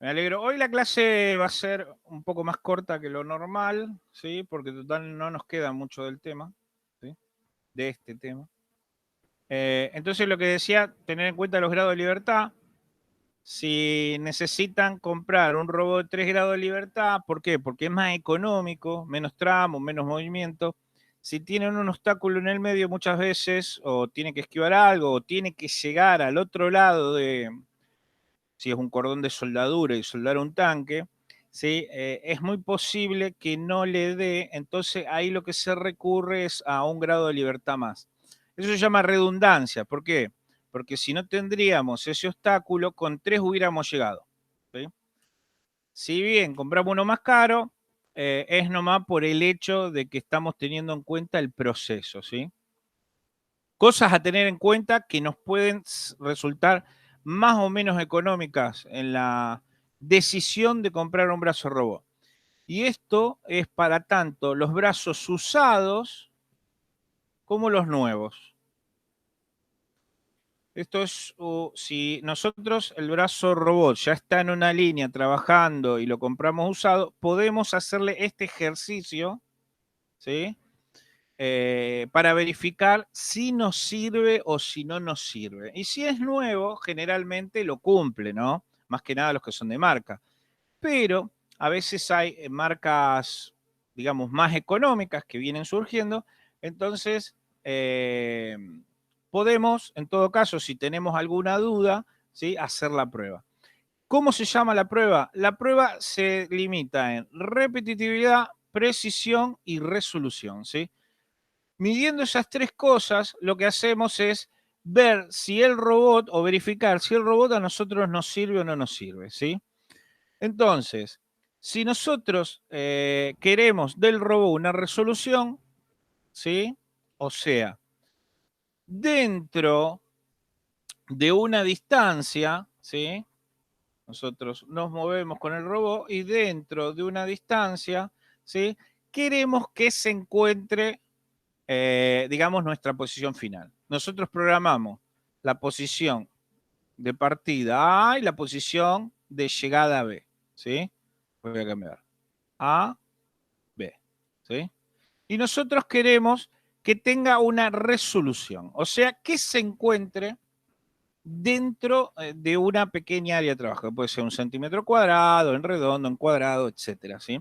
Me alegro. Hoy la clase va a ser un poco más corta que lo normal, ¿sí? Porque total no nos queda mucho del tema, ¿sí? De este tema. Entonces lo que decía, tener en cuenta los grados de libertad. Si necesitan comprar un robot de 3 grados de libertad, ¿por qué? Porque es más económico, menos tramos, menos movimiento. Si tienen un obstáculo en el medio muchas veces, o tiene que esquivar algo, o tiene que llegar al otro lado de, si es un cordón de soldadura y soldar un tanque, ¿sí? Es muy posible que no le dé, entonces ahí lo que se recurre es a un grado de libertad más. Eso se llama redundancia, ¿por qué? Porque si no tendríamos ese obstáculo, con 3 hubiéramos llegado. ¿Sí? Si bien compramos uno más caro, es nomás por el hecho de que estamos teniendo en cuenta el proceso, ¿sí? Cosas a tener en cuenta que nos pueden resultar más o menos económicas en la decisión de comprar un brazo robot. Y esto es para tanto los brazos usados como los nuevos. Esto es, si nosotros el brazo robot ya está en una línea trabajando y lo compramos usado, podemos hacerle este ejercicio, ¿sí? Para verificar si nos sirve o si no nos sirve. Y si es nuevo, generalmente lo cumple, ¿no? Más que nada los que son de marca. Pero a veces hay marcas, digamos, más económicas que vienen surgiendo. Entonces, podemos, en todo caso, si tenemos alguna duda, ¿sí? Hacer la prueba. ¿Cómo se llama la prueba? La prueba se limita en repetitividad, precisión y resolución, ¿sí? Midiendo esas 3 cosas, lo que hacemos es ver si el robot o verificar si el robot a nosotros nos sirve o no nos sirve, ¿sí? Entonces, si nosotros queremos del robot una resolución, ¿sí? O sea, dentro de una distancia, ¿sí? Nosotros nos movemos con el robot y dentro de una distancia, ¿sí? Queremos que se encuentre digamos, nuestra posición final. Nosotros programamos la posición de partida A y la posición de llegada B. ¿Sí? Voy a cambiar. A, B. ¿Sí? Y nosotros queremos que tenga una resolución, o sea, que se encuentre dentro de una pequeña área de trabajo, puede ser 1 centímetro cuadrado, en redondo, en cuadrado, etcétera, ¿sí?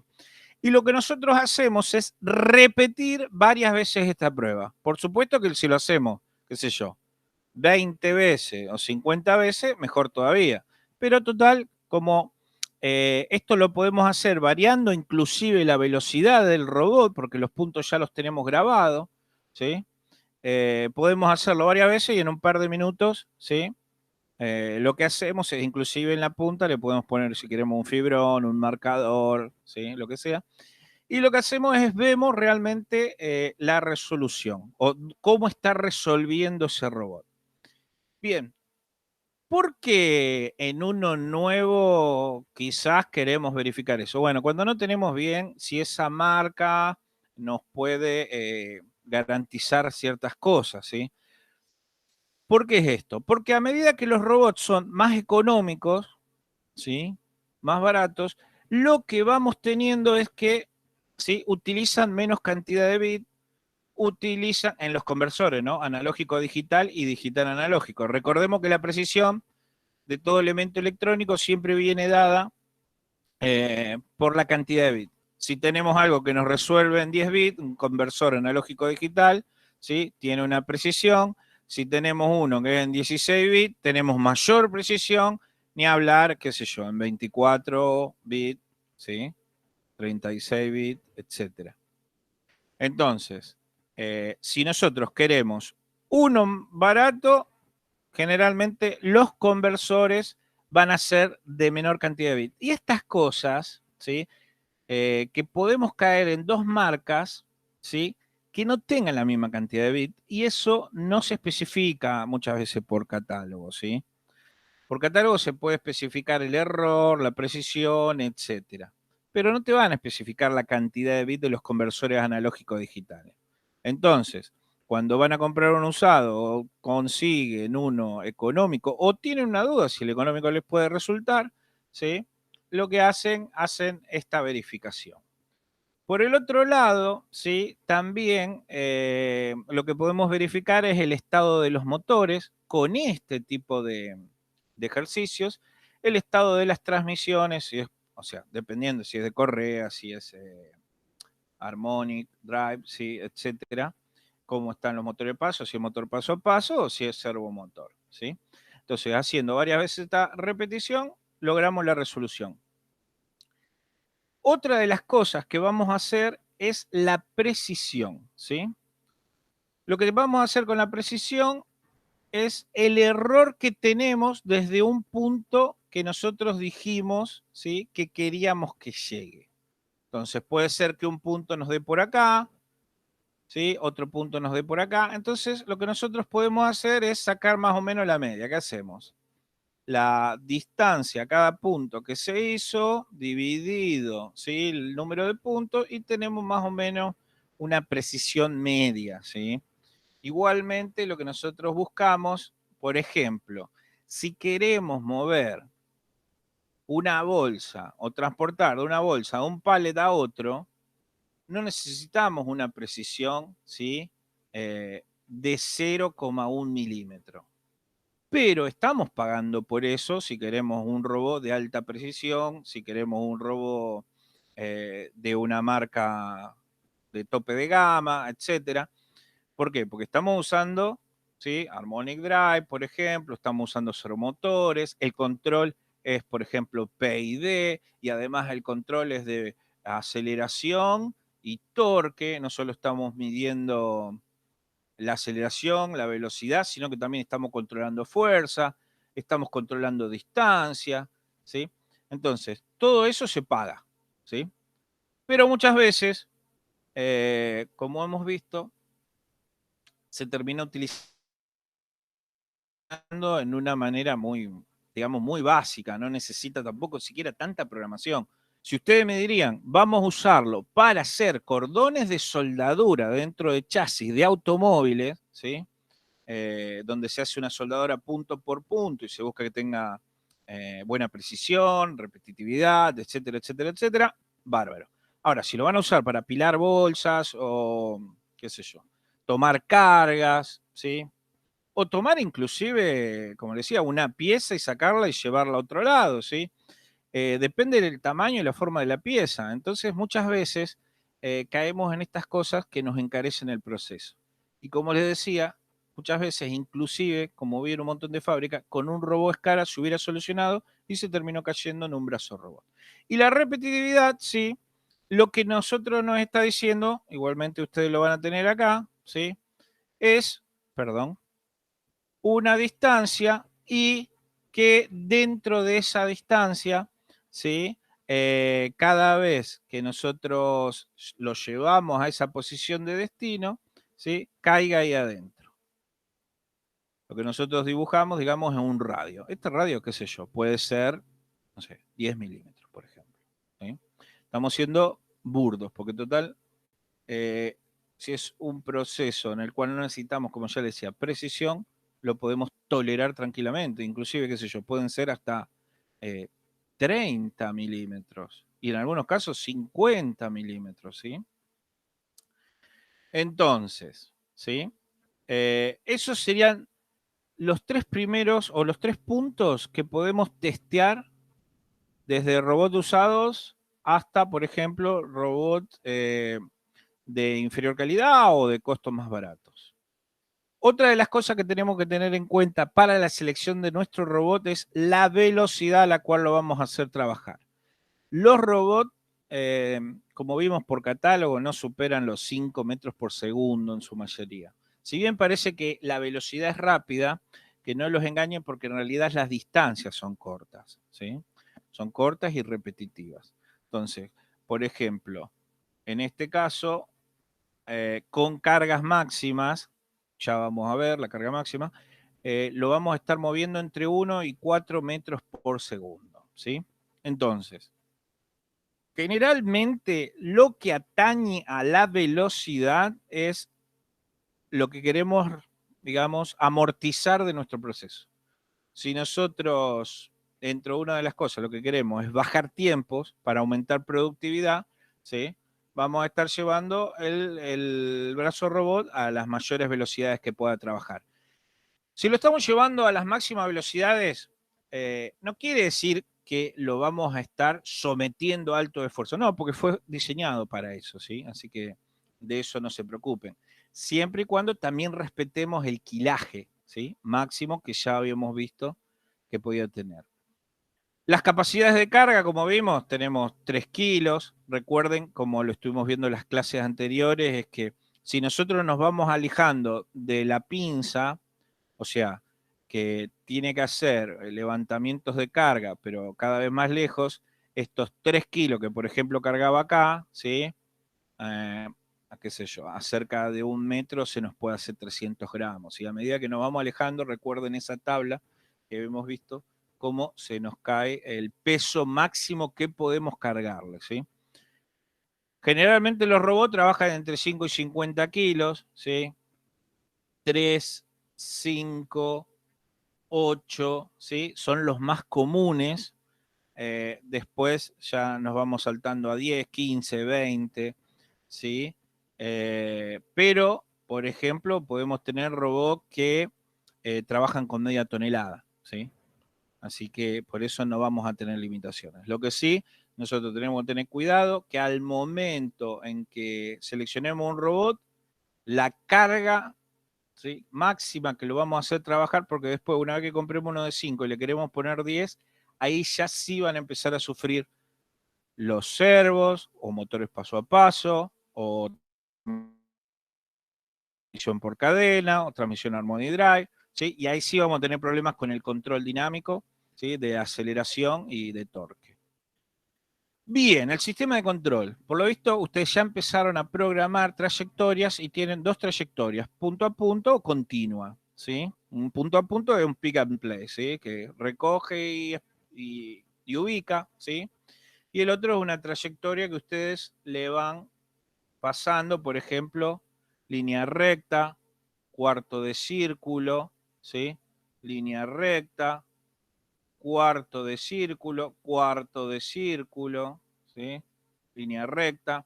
Y lo que nosotros hacemos es repetir varias veces esta prueba. Por supuesto que si lo hacemos, qué sé yo, 20 veces o 50 veces, mejor todavía. Pero total, como esto lo podemos hacer variando inclusive la velocidad del robot, porque los puntos ya los tenemos grabados, ¿sí? Podemos hacerlo varias veces y en un par de minutos, ¿sí? Lo que hacemos es, inclusive en la punta, le podemos poner, si queremos, un fibrón, un marcador, ¿sí? Lo que sea. Y lo que hacemos es vemos realmente la resolución o cómo está resolviendo ese robot. Bien, ¿por qué en uno nuevo quizás queremos verificar eso? Bueno, cuando no tenemos bien si esa marca nos puede garantizar ciertas cosas, ¿sí? ¿Por qué es esto? Porque a medida que los robots son más económicos, ¿sí? Más baratos, lo que vamos teniendo es que, ¿sí? Utilizan menos cantidad de bits, utilizan en los conversores, ¿no? Analógico digital y digital analógico. Recordemos que la precisión de todo elemento electrónico siempre viene dada por la cantidad de bits. Si tenemos algo que nos resuelve en 10 bits, un conversor analógico digital, ¿sí? Tiene una precisión. Si tenemos uno que es en 16 bits, tenemos mayor precisión, ni hablar, qué sé yo, en 24 bits, ¿sí? 36 bits, etcétera. Entonces, si nosotros queremos uno barato, generalmente los conversores van a ser de menor cantidad de bits. Y estas cosas, ¿sí? Que podemos caer en 2 marcas, ¿sí? Que no tengan la misma cantidad de bits, y eso no se especifica muchas veces por catálogo, ¿sí? Por catálogo se puede especificar el error, la precisión, etcétera. Pero no te van a especificar la cantidad de bits de los conversores analógicos digitales. Entonces, cuando van a comprar un usado o consiguen uno económico o tienen una duda si el económico les puede resultar, ¿sí? lo que hacen esta verificación. Por el otro lado, ¿sí? También lo que podemos verificar es el estado de los motores con este tipo de ejercicios, el estado de las transmisiones, si es, o sea, dependiendo si es de correa, si es harmonic, drive, ¿sí? Etcétera, cómo están los motores de paso, si es motor paso a paso o si es servomotor, ¿sí? Entonces, haciendo varias veces esta repetición, logramos la resolución. Otra de las cosas que vamos a hacer es la precisión, ¿sí? Lo que vamos a hacer con la precisión es el error que tenemos desde un punto que nosotros dijimos, ¿sí? Que queríamos que llegue. Entonces puede ser que un punto nos dé por acá, ¿sí? Otro punto nos dé por acá. Entonces lo que nosotros podemos hacer es sacar más o menos la media. ¿Qué hacemos? La distancia a cada punto que se hizo dividido, ¿sí? El número de puntos y tenemos más o menos una precisión media, ¿sí? Igualmente lo que nosotros buscamos, por ejemplo, si queremos mover una bolsa o transportar de una bolsa de un pallet a otro, no necesitamos una precisión, ¿sí? De 0,1 milímetro. Pero estamos pagando por eso si queremos un robot de alta precisión, si queremos un robot de una marca de tope de gama, etcétera. ¿Por qué? Porque estamos usando, ¿sí? Harmonic Drive, por ejemplo, estamos usando servomotores, el control es, por ejemplo, PID, y además el control es de aceleración y torque, no solo estamos midiendo la aceleración, la velocidad, sino que también estamos controlando fuerza, estamos controlando distancia, ¿sí? Entonces, todo eso se paga, ¿sí? Pero muchas veces, como hemos visto, se termina utilizando en una manera muy, digamos, muy básica, no necesita tampoco siquiera tanta programación. Si ustedes me dirían, vamos a usarlo para hacer cordones de soldadura dentro de chasis de automóviles, ¿sí? Donde se hace una soldadura punto por punto y se busca que tenga buena precisión, repetitividad, etcétera, etcétera, etcétera, bárbaro. Ahora, si lo van a usar para apilar bolsas o, qué sé yo, tomar cargas, ¿sí? O tomar inclusive, como decía, una pieza y sacarla y llevarla a otro lado, ¿sí? Depende del tamaño y la forma de la pieza. Entonces, muchas veces caemos en estas cosas que nos encarecen el proceso. Y como les decía, muchas veces, inclusive, como vi en un montón de fábricas, con un robot escala se hubiera solucionado y se terminó cayendo en un brazo robot. Y la repetitividad, sí, lo que nosotros nos está diciendo, igualmente ustedes lo van a tener acá, ¿sí? Es, perdón, una distancia y que dentro de esa distancia, ¿sí? Cada vez que nosotros lo llevamos a esa posición de destino, ¿sí? Caiga ahí adentro. Lo que nosotros dibujamos, digamos, es un radio. Este radio, qué sé yo, puede ser, no sé, 10 milímetros, por ejemplo. ¿Sí? Estamos siendo burdos, porque total, si es un proceso en el cual no necesitamos, como ya les decía, precisión, lo podemos tolerar tranquilamente. Inclusive, qué sé yo, pueden ser hasta 30 milímetros y en algunos casos 50 milímetros, ¿sí? Entonces, ¿sí? Esos serían los tres primeros o los tres puntos que podemos testear desde robots usados hasta, por ejemplo, robots de inferior calidad o de costos más baratos. Otra de las cosas que tenemos que tener en cuenta para la selección de nuestro robot es la velocidad a la cual lo vamos a hacer trabajar. Los robots, como vimos por catálogo, no superan los 5 metros por segundo en su mayoría. Si bien parece que la velocidad es rápida, que no los engañen porque en realidad las distancias son cortas, ¿sí? Son cortas y repetitivas. Entonces, por ejemplo, en este caso, con cargas máximas, ya vamos a ver la carga máxima, lo vamos a estar moviendo entre 1 y 4 metros por segundo, ¿sí? Entonces, generalmente lo que atañe a la velocidad es lo que queremos, digamos, amortizar de nuestro proceso. Si nosotros dentro de una de las cosas, lo que queremos es bajar tiempos para aumentar productividad, ¿sí? Vamos a estar llevando el brazo robot a las mayores velocidades que pueda trabajar. Si lo estamos llevando a las máximas velocidades, no quiere decir que lo vamos a estar sometiendo a alto esfuerzo. No, porque fue diseñado para eso, ¿sí? Así que de eso no se preocupen. Siempre y cuando también respetemos el quilaje, ¿sí? Máximo que ya habíamos visto que podía tener. Las capacidades de carga, como vimos, tenemos 3 kilos. Recuerden, como lo estuvimos viendo en las clases anteriores, es que si nosotros nos vamos alejando de la pinza, o sea, que tiene que hacer levantamientos de carga, pero cada vez más lejos, estos 3 kilos que, por ejemplo, cargaba acá, ¿sí? A qué sé yo, a cerca de 1 metro se nos puede hacer 300 gramos. Y a medida que nos vamos alejando, recuerden esa tabla que hemos visto, cómo se nos cae el peso máximo que podemos cargarle, ¿sí? Generalmente los robots trabajan entre 5 y 50 kilos, ¿sí? 3, 5, 8, ¿sí? Son los más comunes. Después ya nos vamos saltando a 10, 15, 20, ¿sí? Pero, por ejemplo, podemos tener robots que trabajan con media tonelada, ¿sí? Así que por eso no vamos a tener limitaciones. Lo que sí, nosotros tenemos que tener cuidado que al momento en que seleccionemos un robot, la carga, ¿sí?, máxima que lo vamos a hacer trabajar, porque después, una vez que compremos uno de 5 y le queremos poner 10, ahí ya sí van a empezar a sufrir los servos o motores paso a paso o transmisión por cadena o transmisión Harmony Drive, ¿sí? Y ahí sí vamos a tener problemas con el control dinámico, ¿sí?, de aceleración y de torque. Bien, el sistema de control. Por lo visto, ustedes ya empezaron a programar trayectorias y tienen 2 trayectorias, punto a punto o continua, ¿sí? Un punto a punto es un pick and play, ¿sí?, que recoge y ubica, ¿sí? Y el otro es una trayectoria que ustedes le van pasando, por ejemplo, línea recta, cuarto de círculo, ¿sí? Línea recta, cuarto de círculo, ¿sí? Línea recta.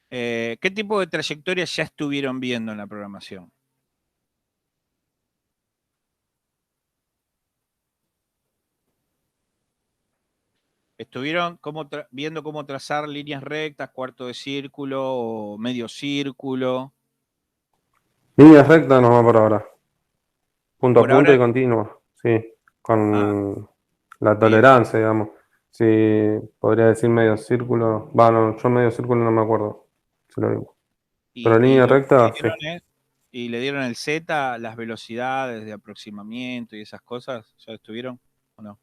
¿Qué tipo de trayectorias ya estuvieron viendo en la programación? ¿Estuvieron viendo cómo trazar líneas rectas, cuarto de círculo o medio círculo? Líneas rectas nomás por ahora. Punto a Por punto ahora, y continuo. Sí. ah, Con la bien. tolerancia, digamos. Sí, podría decir medio círculo. Bueno, yo medio círculo no me acuerdo. Si lo digo. Pero Y línea lo que le recta, sí. dieron y le dieron el Z, las velocidades de aproximamiento y esas cosas, ¿ya estuvieron o no?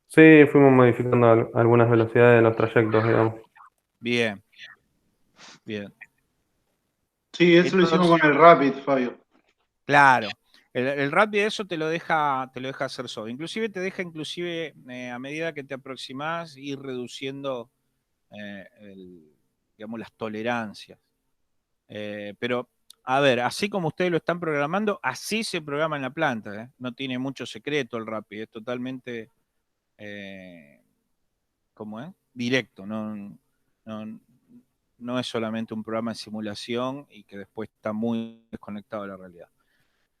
Sí, fuimos modificando algunas velocidades de los trayectos, digamos. Bien, bien. Sí, eso lo hicimos Entonces, con el Rapid, Fabio. claro, el rap de eso te lo deja hacer solo. Inclusive te deja, a medida que te aproximas, ir reduciendo digamos, las tolerancias. Pero, a ver, así como ustedes lo están programando, así se programa en la planta, ¿eh? No tiene mucho secreto el Rapid, es totalmente, eh, ¿cómo es? Directo, no, no es solamente un programa de simulación y que después está muy desconectado de la realidad.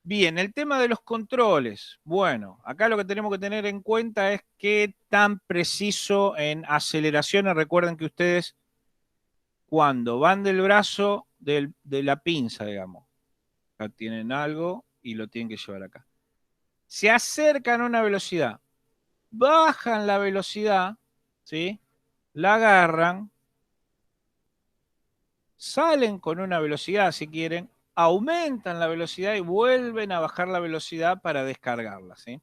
Bien, el tema de los controles. Bueno, acá lo que tenemos que tener en cuenta es qué tan preciso en aceleraciones. Recuerden que ustedes, cuando van del brazo de la pinza, digamos, acá tienen algo y lo tienen que llevar acá. Se acercan a una velocidad, bajan la velocidad, ¿sí? La agarran, salen con una velocidad, si quieren, aumentan la velocidad y vuelven a bajar la velocidad para descargarla, ¿sí?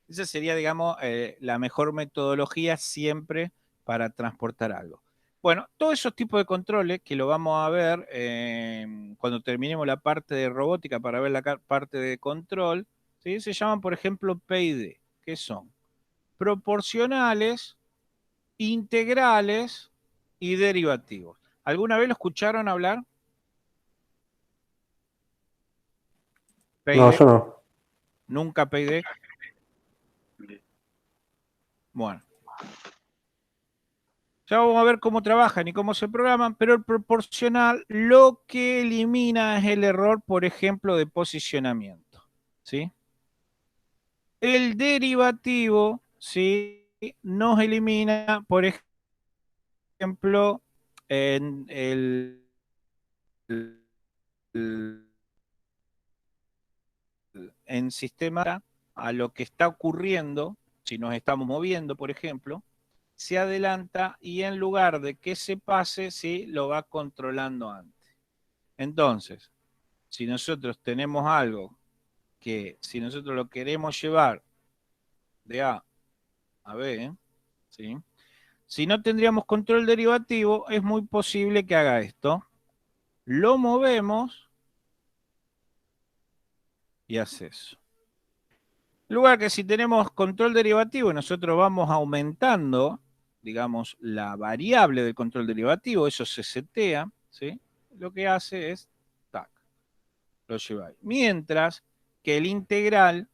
Esa sería, digamos, la mejor metodología siempre para transportar algo. Bueno, todos esos tipos de controles que lo vamos a ver cuando terminemos la parte de robótica para ver la parte de control, ¿sí?, se llaman, por ejemplo, PID, que son proporcionales, integrales y derivativos. ¿Alguna vez lo escucharon hablar? No, PID, yo no. nunca PID. Bueno. Ya vamos a ver cómo trabajan y cómo se programan, pero el proporcional lo que elimina es el error, por ejemplo, de posicionamiento, ¿sí? El derivativo, ¿sí? Nos elimina, por ejemplo, en en sistema a lo que está ocurriendo, si nos estamos moviendo, por ejemplo, se adelanta y en lugar de que se pase, ¿sí? Lo va controlando antes. Entonces, si nosotros tenemos algo que, si nosotros lo queremos llevar de A B, ¿sí? Si no tendríamos control derivativo, es muy posible que haga esto. Lo movemos y hace eso. En lugar que si tenemos control derivativo y nosotros vamos aumentando, digamos, la variable del control derivativo, eso se setea, ¿sí? Lo que hace es, tac, lo lleváis. Mientras que el integral,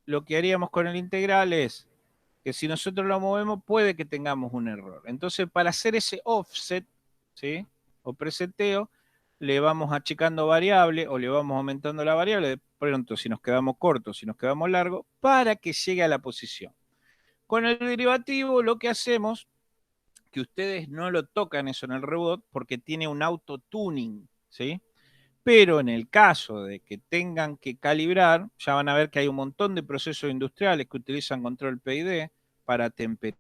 lo que haríamos con el integral es que si nosotros lo movemos puede que tengamos un error. Entonces, para hacer ese offset, ¿sí? O preseteo, le vamos achicando variable o le vamos aumentando la variable, de pronto si nos quedamos cortos, si nos quedamos largos, para que llegue a la posición. Con el derivativo lo que hacemos, que ustedes no lo tocan eso en el robot porque tiene un auto-tuning, ¿sí? Pero en el caso de que tengan que calibrar, ya van a ver que hay un montón de procesos industriales que utilizan control PID para temperatura,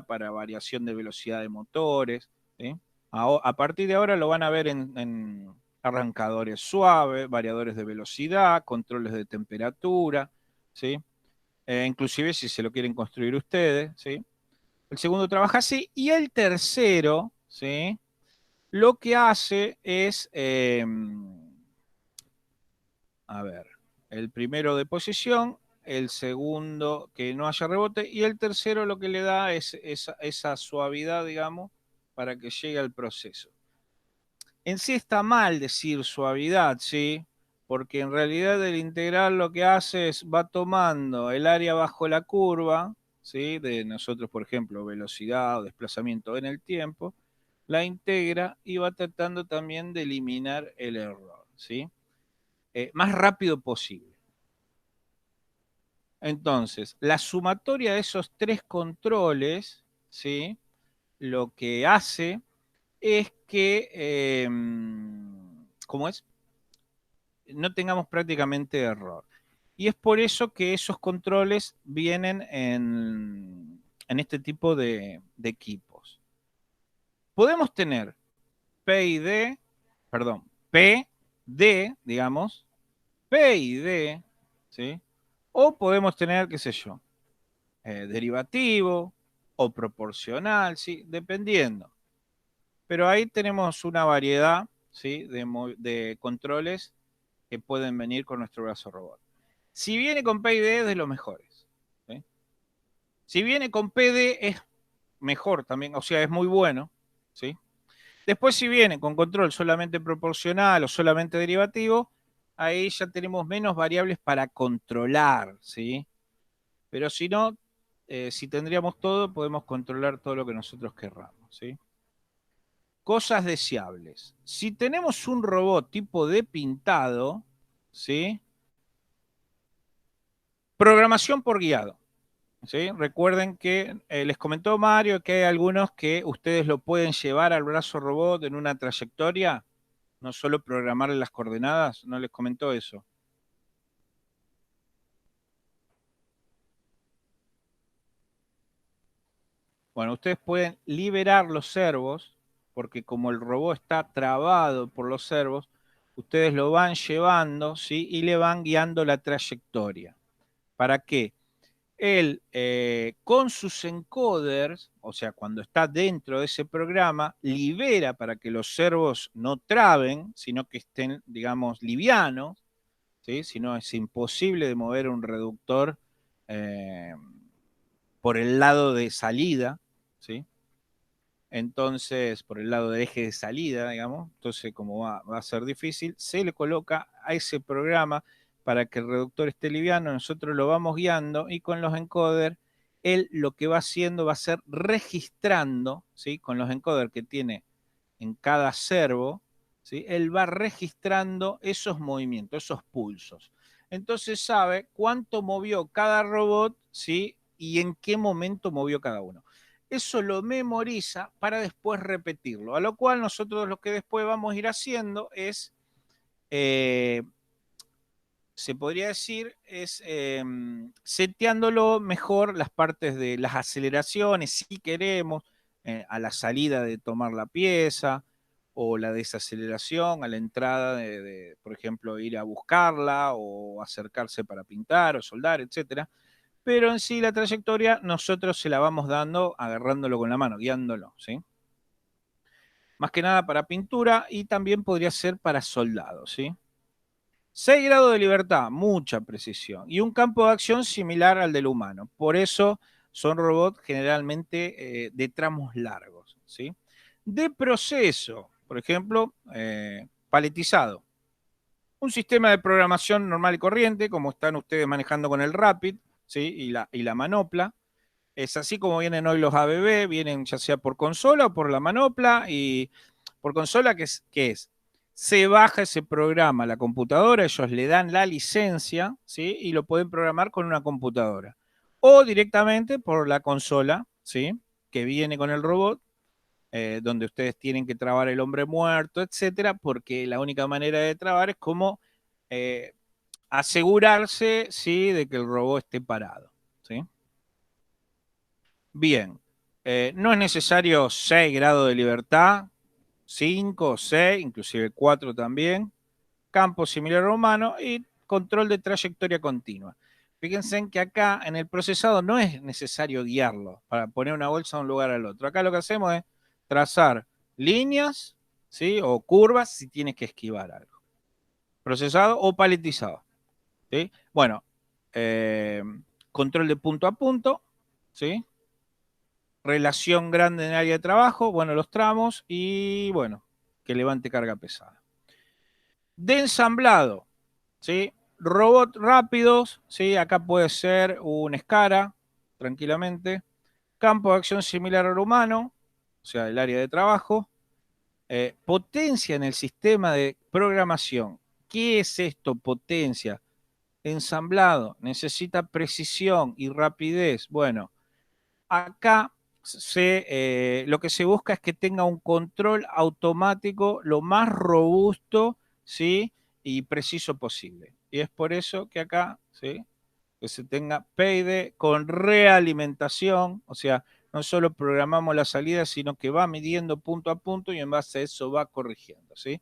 para variación de velocidad de motores, ¿sí? A partir de ahora lo van a ver en arrancadores suaves, variadores de velocidad, controles de temperatura, ¿sí? Inclusive si se lo quieren construir ustedes, ¿sí? El segundo trabaja así y el tercero, ¿sí? Lo que hace es, a ver, el primero de posición, el segundo que no haya rebote y el tercero lo que le da es esa suavidad, digamos, para que llegue al proceso. En sí está mal decir suavidad, ¿sí? Porque en realidad el integral lo que hace es va tomando el área bajo la curva, ¿sí? De nosotros, por ejemplo, velocidad o desplazamiento en el tiempo, la integra y va tratando también de eliminar el error, ¿sí? Más rápido posible. Entonces, la sumatoria de esos tres controles, ¿sí? Lo que hace es que, ¿cómo es? No tengamos prácticamente error. Y es por eso que esos controles vienen en este tipo de equipos. Podemos tener P y D, perdón, P, D, digamos, P y D, ¿sí? O podemos tener, qué sé yo, derivativo o proporcional, ¿sí? Dependiendo. Pero ahí tenemos una variedad, ¿sí? De controles que pueden venir con nuestro brazo robot. Si viene con PID es de los mejores, ¿sí? Si viene con PD es mejor también, o sea, es muy bueno, ¿sí? Después si viene con control solamente proporcional o solamente derivativo, ahí ya tenemos menos variables para controlar, ¿sí? Pero si no, si tendríamos todo, podemos controlar todo lo que nosotros querramos, ¿sí? Cosas deseables. Si tenemos un robot tipo de pintado, ¿sí? Programación por guiado, ¿sí? Recuerden que les comentó Mario que hay algunos que ustedes lo pueden llevar al brazo robot en una trayectoria, no solo programarle las coordenadas, ¿no les comentó eso? Bueno, ustedes pueden liberar los servos, porque como el robot está trabado por los servos, ustedes lo van llevando, ¿sí? Y le van guiando la trayectoria. ¿Para qué? Él, con sus encoders, o sea, cuando está dentro de ese programa, libera para que los servos no traben, sino que estén, digamos, livianos, ¿sí? Si no, es imposible de mover un reductor eh, por el lado de salida, ¿sí? Entonces, por el lado del eje de salida, digamos, entonces como va a ser difícil, se le coloca a ese programa para que el reductor esté liviano, nosotros lo vamos guiando y con los encoders, él lo que va haciendo va a ser registrando, ¿sí? Con los encoders que tiene en cada servo, ¿sí? Él va registrando esos movimientos, esos pulsos. Entonces sabe cuánto movió cada robot, ¿sí? Y en qué momento movió cada uno. Eso lo memoriza para después repetirlo, a lo cual nosotros lo que después vamos a ir haciendo es, se podría decir, es seteándolo mejor las partes de las aceleraciones, si queremos, a la salida de tomar la pieza, o la desaceleración a la entrada por ejemplo, ir a buscarla, o acercarse para pintar o soldar, etcétera. Pero en sí la trayectoria nosotros se la vamos dando, agarrándolo con la mano, guiándolo, ¿sí? Más que nada para pintura y también podría ser para soldado, ¿sí? 6 grados de libertad, mucha precisión. Y un campo de acción similar al del humano. Por eso son robots generalmente de tramos largos, ¿sí? De proceso, por ejemplo, paletizado. Un sistema de programación normal y corriente, como están ustedes manejando con el Rapid, ¿sí? Y la manopla. Es así como vienen hoy los ABB, vienen ya sea por consola o por la manopla, y por consola, ¿qué es? Se baja ese programa a la computadora, ellos le dan la licencia, ¿sí? Y lo pueden programar con una computadora. O directamente por la consola, ¿sí? Que viene con el robot, donde ustedes tienen que trabar el hombre muerto, etcétera, porque la única manera de trabar es como eh, asegurarse, ¿sí? De que el robot esté parado, ¿sí? Bien, no es necesario 6 grados de libertad, 5, 6, inclusive 4 también, campo similar a humano y control de trayectoria continua. Fíjense en que acá en el procesado no es necesario guiarlo para poner una bolsa de un lugar al otro. Acá lo que hacemos es trazar líneas, ¿sí? O curvas si tienes que esquivar algo. Procesado o paletizado, ¿sí? Bueno, control de punto a punto, ¿sí? Relación grande en el área de trabajo, bueno, los tramos y, bueno, que levante carga pesada. De ensamblado, ¿sí? Robots rápidos, ¿sí? Acá puede ser un SCARA, tranquilamente. Campo de acción similar al humano, o sea, el área de trabajo. Potencia en el sistema de programación. ¿Qué es esto? Potencia. Ensamblado, necesita precisión y rapidez. Bueno, acá lo que se busca es que tenga un control automático lo más robusto, ¿sí? Y preciso posible. Y es por eso que acá, ¿sí? Que se tenga PID con realimentación, o sea, no solo programamos la salida, sino que va midiendo punto a punto y en base a eso va corrigiendo, ¿sí?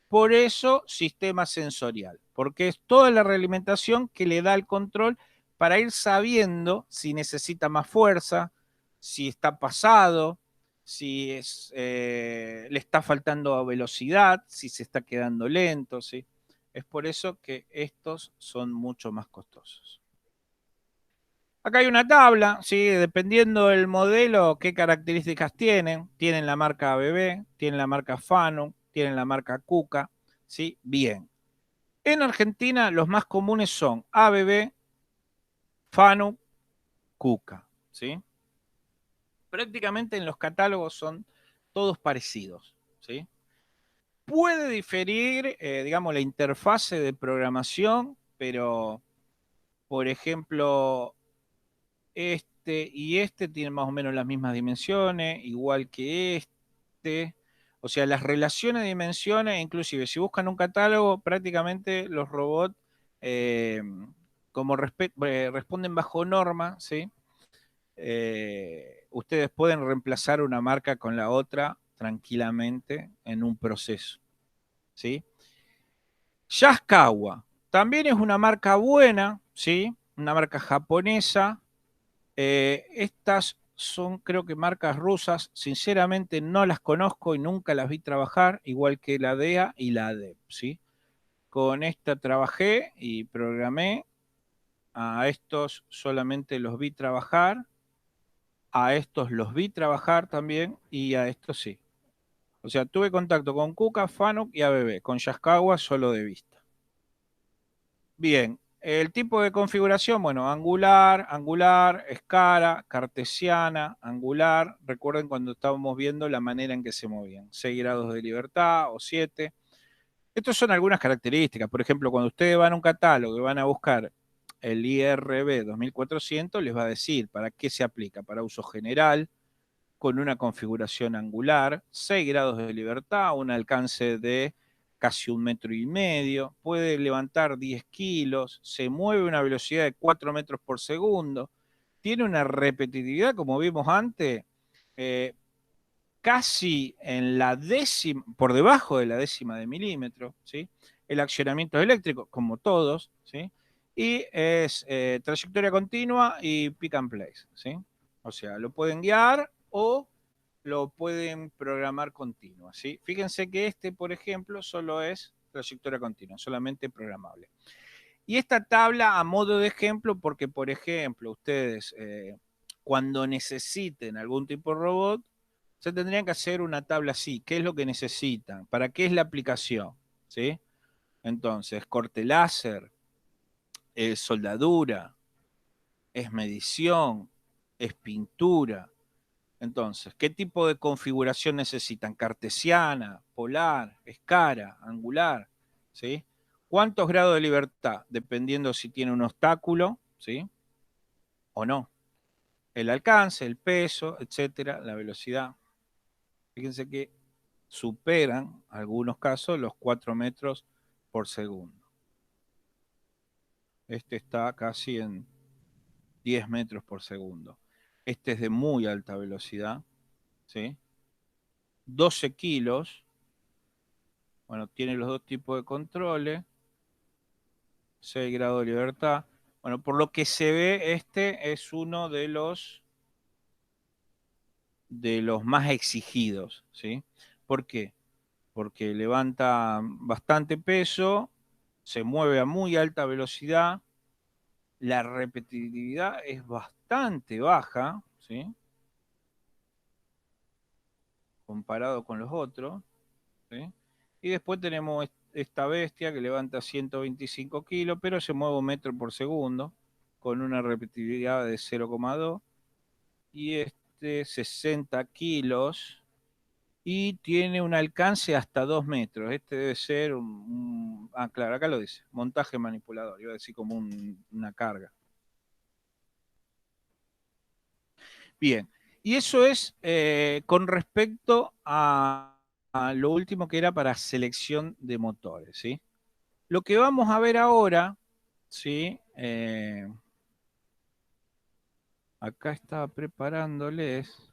Por eso, sistema sensorial, porque es toda la realimentación que le da el control para ir sabiendo si necesita más fuerza, si está pasado, si le está faltando velocidad, si se está quedando lento, ¿sí? Es por eso que estos son mucho más costosos. Acá hay una tabla, ¿sí? Dependiendo del modelo, qué características tienen. Tienen la marca ABB, tienen la marca Fanuc, tienen la marca Kuka, ¿sí? Bien. En Argentina los más comunes son ABB, Fanuc, Kuka, ¿sí? Prácticamente en los catálogos son todos parecidos, ¿sí? Puede diferir, digamos, la interfase de programación, pero, por ejemplo, este y este tienen más o menos las mismas dimensiones, igual que este. O sea, las relaciones de dimensiones, inclusive si buscan un catálogo, prácticamente los robots, eh, como responden bajo norma, ¿sí? Ustedes pueden reemplazar una marca con la otra tranquilamente en un proceso, ¿sí? Yaskawa también es una marca buena, ¿sí? Una marca japonesa. Estas son, creo que, marcas rusas. Sinceramente no las conozco y nunca las vi trabajar, igual que la DEA y la ADEP, ¿sí? Con esta trabajé y programé. A estos solamente los vi trabajar. A estos los vi trabajar también y a estos sí. O sea, tuve contacto con Kuka, Fanuc y ABB. Con Yaskawa solo de vista. Bien, el tipo de configuración, bueno, angular, escara, cartesiana, angular. Recuerden cuando estábamos viendo la manera en que se movían. 6 grados de libertad o 7. Estas son algunas características. Por ejemplo, cuando ustedes van a un catálogo y van a buscar el IRB 2400, les va a decir para qué se aplica. Para uso general, con una configuración angular, 6 grados de libertad, un alcance de casi 1,5 metros, puede levantar 10 kilos, se mueve a una velocidad de 4 metros por segundo, tiene una repetitividad, como vimos antes, casi en la décima, por debajo de la décima de milímetro, ¿sí? El accionamiento es eléctrico, como todos, ¿sí? Y es trayectoria continua y pick and place, ¿sí? O sea, lo pueden guiar o lo pueden programar continua, ¿sí? Fíjense que este, por ejemplo, solo es trayectoria continua, solamente programable. Y esta tabla a modo de ejemplo, porque, por ejemplo, ustedes cuando necesiten algún tipo de robot, se tendrían que hacer una tabla así. ¿Qué es lo que necesitan? ¿Para qué es la aplicación? ¿Sí? Entonces, corte láser, es soldadura, es medición, es pintura. Entonces, ¿qué tipo de configuración necesitan? Cartesiana, polar, escara, angular, ¿sí? ¿Cuántos grados de libertad? Dependiendo si tiene un obstáculo, ¿sí? O no. El alcance, el peso, etcétera, la velocidad. Fíjense que superan, en algunos casos, los 4 metros por segundo. Este está casi en 10 metros por segundo. Este es de muy alta velocidad, ¿sí? 12 kilos. Bueno, tiene los dos tipos de controles. 6 grados de libertad. Bueno, por lo que se ve, este es uno de los más exigidos, ¿sí? ¿Por qué? Porque levanta bastante peso, se mueve a muy alta velocidad, la repetitividad es bastante baja, ¿sí? Comparado con los otros, ¿sí? Y después tenemos esta bestia que levanta 125 kilos, pero se mueve 1 metro por segundo, con una repetitividad de 0,2. Y este 60 kilos y tiene un alcance hasta 2 metros. Este debe ser claro, acá lo dice, montaje manipulador, iba a decir como una carga. Bien, y eso es con respecto a lo último que era para selección de motores, ¿sí? Lo que vamos a ver ahora, ¿sí? Acá estaba preparándoles.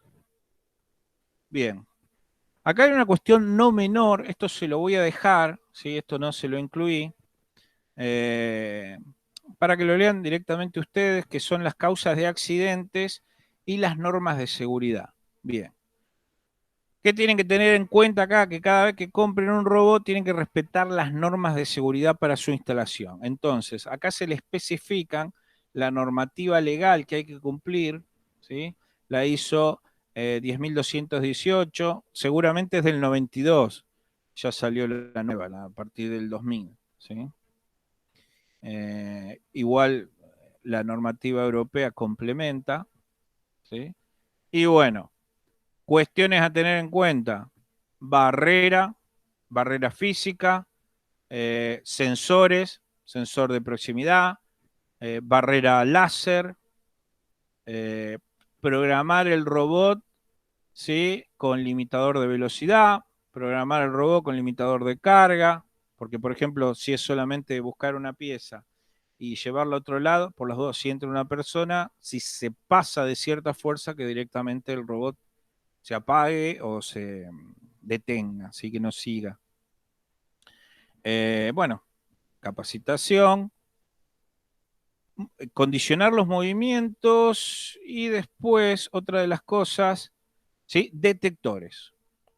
Bien, acá hay una cuestión no menor, esto se lo voy a dejar, ¿sí? Esto no se lo incluí, para que lo lean directamente ustedes, que son las causas de accidentes y las normas de seguridad. Bien. ¿Qué tienen que tener en cuenta acá? Que cada vez que compren un robot tienen que respetar las normas de seguridad para su instalación. Entonces, acá se le especifican la normativa legal que hay que cumplir, ¿sí? La ISO 10.218, seguramente es del 92, ya salió la nueva, a partir del 2000, ¿sí? Igual la normativa europea complementa, ¿sí? Y bueno, cuestiones a tener en cuenta: barrera física, sensores, sensor de proximidad, barrera láser, eh, programar el robot, ¿sí? Con limitador de velocidad, programar el robot con limitador de carga, porque por ejemplo, si es solamente buscar una pieza y llevarla a otro lado, por las dos, si entra una persona, si se pasa de cierta fuerza, que directamente el robot se apague o se detenga, así que no siga. Bueno, capacitación, condicionar los movimientos y después, otra de las cosas, ¿sí? Detectores,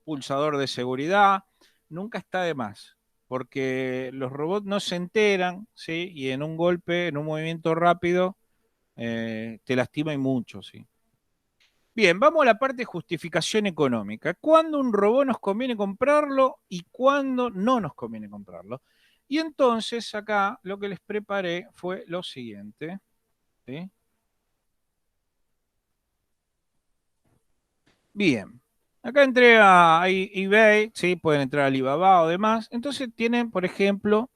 pulsador de seguridad, nunca está de más, porque los robots no se enteran, ¿sí? Y en un golpe, en un movimiento rápido, te lastima y mucho, ¿sí? Bien, vamos a la parte de justificación económica. ¿Cuándo un robot nos conviene comprarlo y cuándo no nos conviene comprarlo? Y entonces acá lo que les preparé fue lo siguiente, ¿sí? Bien, acá entré a eBay, ¿sí? Pueden entrar a Alibaba o demás. Entonces tienen, por ejemplo,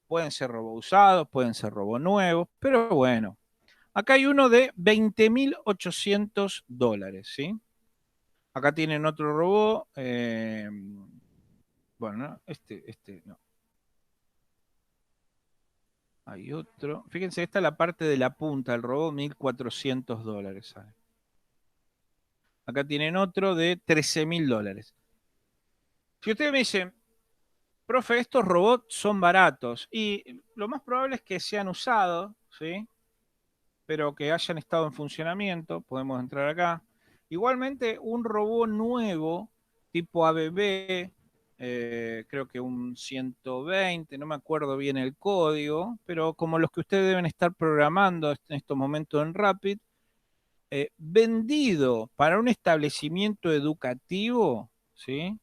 pueden ser robo usados, pueden ser robo nuevos, pero bueno. Acá hay uno de $20.800, ¿sí? Acá tienen otro robot. Bueno, no, este no. Hay otro. Fíjense, esta es la parte de la punta del robot, $1.400 sale. Acá tienen otro de $13.000. Si ustedes me dicen, profe, estos robots son baratos, y lo más probable es que sean usados, ¿sí? Pero que hayan estado en funcionamiento, podemos entrar acá. Igualmente, un robot nuevo, tipo ABB, creo que un 120, no me acuerdo bien el código, pero como los que ustedes deben estar programando en estos momentos en Rapid, vendido para un establecimiento educativo, ¿sí?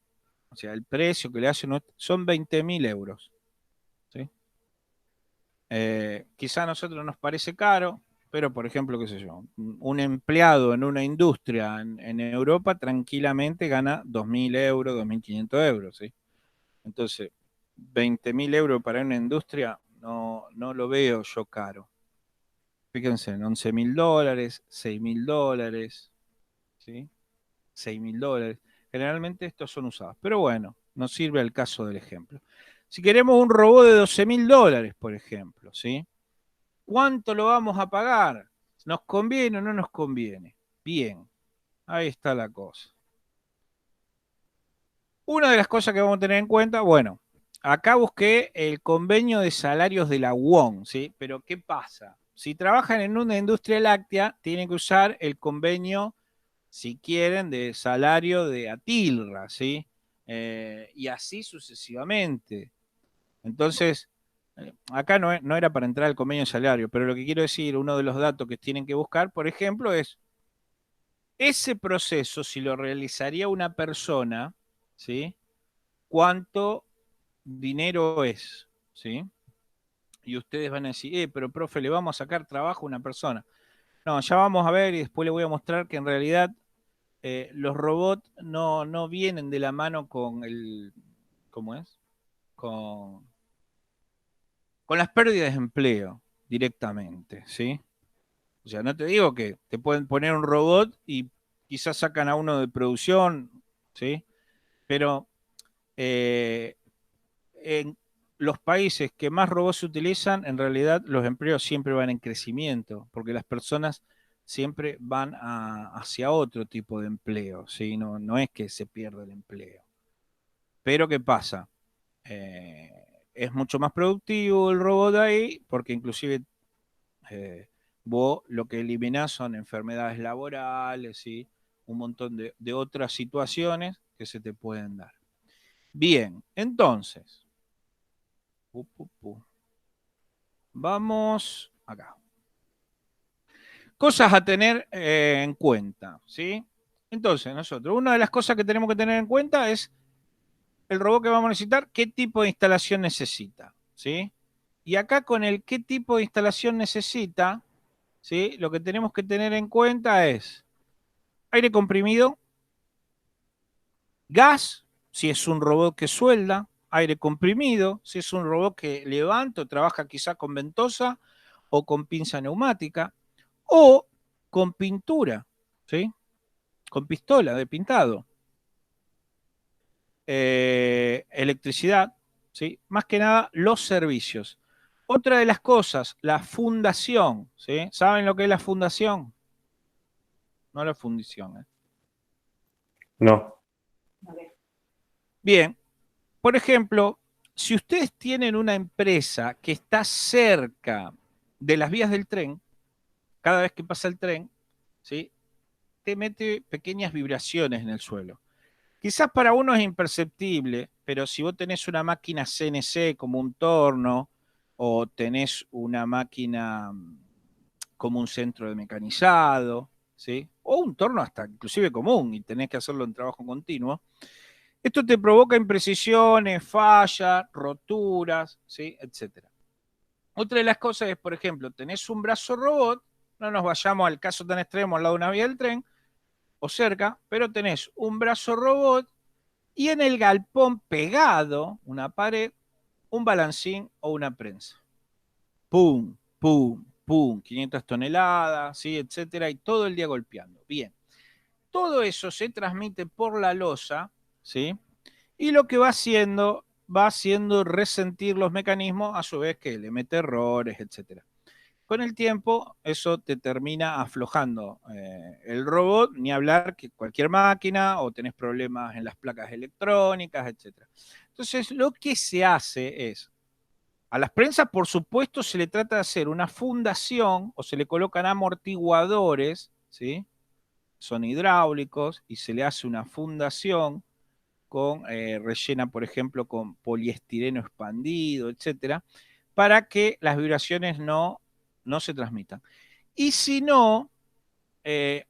O sea, el precio que le hacen son 20.000 euros, ¿sí? Quizá a nosotros nos parece caro, pero por ejemplo, qué sé yo, un empleado en una industria en Europa tranquilamente gana 2.000 euros, 2.500 euros, ¿sí? Entonces, 20.000 euros para una industria no lo veo yo caro. Fíjense, en $11.000, $6.000, ¿sí? $6.000. Generalmente estos son usados, pero bueno, nos sirve el caso del ejemplo. Si queremos un robot de $12.000, por ejemplo, ¿sí? ¿Cuánto lo vamos a pagar? ¿Nos conviene o no nos conviene? Bien, ahí está la cosa. Una de las cosas que vamos a tener en cuenta, bueno, acá busqué el convenio de salarios de la UON, ¿sí? Pero ¿qué pasa? Si trabajan en una industria láctea, tienen que usar el convenio, si quieren, de salario de Atilra, ¿sí? Y así sucesivamente. Entonces, acá no era para entrar al convenio de salario, pero lo que quiero decir, uno de los datos que tienen que buscar, por ejemplo, es ese proceso, si lo realizaría una persona, ¿sí? ¿Cuánto dinero es? ¿Sí? Y ustedes van a decir, pero profe, le vamos a sacar trabajo a una persona. No, ya vamos a ver y después le voy a mostrar que en realidad los robots no vienen de la mano con el, ¿cómo es? Con las pérdidas de empleo directamente, ¿sí? O sea, no te digo que te pueden poner un robot y quizás sacan a uno de producción, ¿sí? Pero eh, en los países que más robots se utilizan, en realidad los empleos siempre van en crecimiento, porque las personas siempre van hacia otro tipo de empleo, ¿sí? No es que se pierda el empleo. Pero ¿qué pasa? Es mucho más productivo el robot ahí, porque inclusive vos lo que eliminás son enfermedades laborales y un montón de otras situaciones que se te pueden dar. Bien, entonces, vamos acá. Cosas a tener en cuenta, ¿sí? Entonces, nosotros, una de las cosas que tenemos que tener en cuenta es el robot que vamos a necesitar, qué tipo de instalación necesita, ¿sí? Y acá con el qué tipo de instalación necesita, ¿sí? Lo que tenemos que tener en cuenta es aire comprimido, gas, si es un robot que suelda, aire comprimido, si es un robot que levanta o trabaja quizá con ventosa o con pinza neumática, o con pintura, ¿sí? Con pistola de pintado. Electricidad, ¿sí? Más que nada los servicios. Otra de las cosas, la fundación, ¿sí? ¿Saben lo que es la fundación? No la fundición, ¿eh? No. Bien, por ejemplo, si ustedes tienen una empresa que está cerca de las vías del tren, cada vez que pasa el tren, ¿sí? Te mete pequeñas vibraciones en el suelo. Quizás para uno es imperceptible, pero si vos tenés una máquina CNC como un torno o tenés una máquina como un centro de mecanizado, ¿sí? O un torno hasta inclusive común y tenés que hacerlo en trabajo continuo, Esto te provoca imprecisiones, fallas, roturas, ¿sí? Etcétera. Otra de las cosas es, por ejemplo, tenés un brazo robot, no nos vayamos al caso tan extremo al lado de una vía del tren, o cerca, pero tenés un brazo robot y en el galpón pegado, una pared, un balancín o una prensa. Pum, pum, pum, 500 toneladas, ¿sí? Etcétera, y todo el día golpeando. Bien, todo eso se transmite por la losa, ¿sí? Y lo que va haciendo resentir los mecanismos, a su vez que le mete errores, etcétera. Con el tiempo, eso te termina aflojando el robot, ni hablar que cualquier máquina, o tenés problemas en las placas electrónicas, etcétera. Entonces, lo que se hace es, a las prensas, por supuesto, se le trata de hacer una fundación o se le colocan amortiguadores, ¿sí? Son hidráulicos y se le hace una fundación con rellena, por ejemplo, con poliestireno expandido, etcétera, para que las vibraciones no se transmitan. Y si no,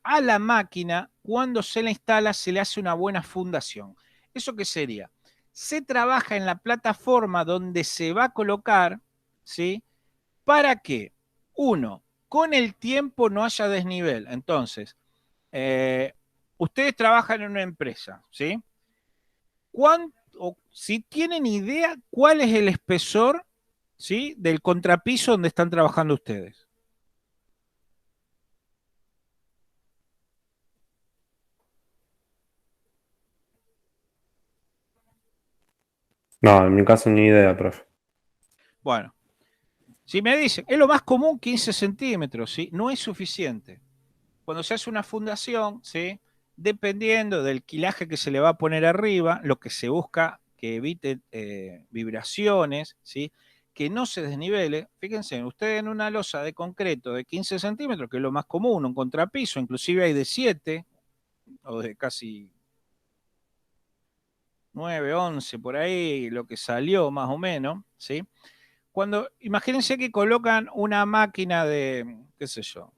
a la máquina, cuando se la instala, se le hace una buena fundación. ¿Eso qué sería? Se trabaja en la plataforma donde se va a colocar, ¿sí? Para que, uno, con el tiempo no haya desnivel. Entonces, ustedes trabajan en una empresa, ¿sí? Si tienen idea, ¿cuál es el espesor, ¿sí? Del contrapiso donde están trabajando ustedes? No, en mi caso ni idea, profe. Bueno, si me dicen, es lo más común 15 centímetros, ¿sí? No es suficiente. Cuando se hace una fundación, ¿sí? Dependiendo del quilaje que se le va a poner arriba, lo que se busca que evite vibraciones, ¿sí? Que no se desnivele. Fíjense, ustedes en una losa de concreto de 15 centímetros, que es lo más común, un contrapiso, inclusive hay de 7 o de casi 9, 11 por ahí, lo que salió más o menos, ¿sí? Cuando, imagínense que colocan una máquina de, qué sé yo,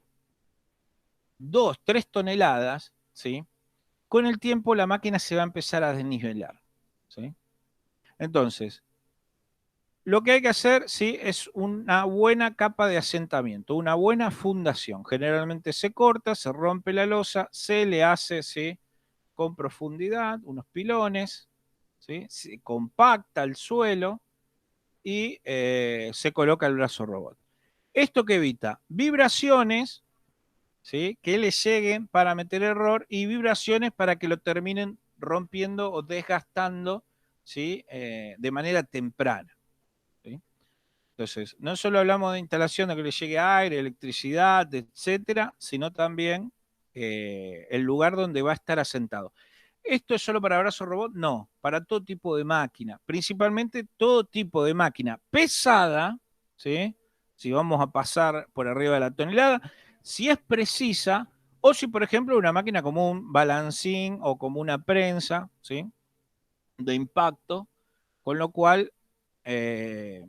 2, 3 toneladas, ¿sí? Con el tiempo la máquina se va a empezar a desnivelar, ¿sí? Entonces, lo que hay que hacer, sí, es una buena capa de asentamiento, una buena fundación. Generalmente se corta, se rompe la losa, se le hace, ¿sí? Con profundidad, unos pilones, ¿sí? Se compacta el suelo y se coloca el brazo robot. Esto que evita vibraciones, ¿sí? Que le lleguen para meter error y vibraciones para que lo terminen rompiendo o desgastando, ¿sí? De manera temprana, ¿sí? Entonces, no solo hablamos de instalación de que le llegue aire, electricidad, etcétera, sino también el lugar donde va a estar asentado. ¿Esto es solo para brazo robot? No, para todo tipo de máquina, principalmente todo tipo de máquina pesada, ¿sí? Si vamos a pasar por arriba de la tonelada, si es precisa, o si, por ejemplo, una máquina como un balancín o como una prensa, ¿sí? De impacto, con lo cual es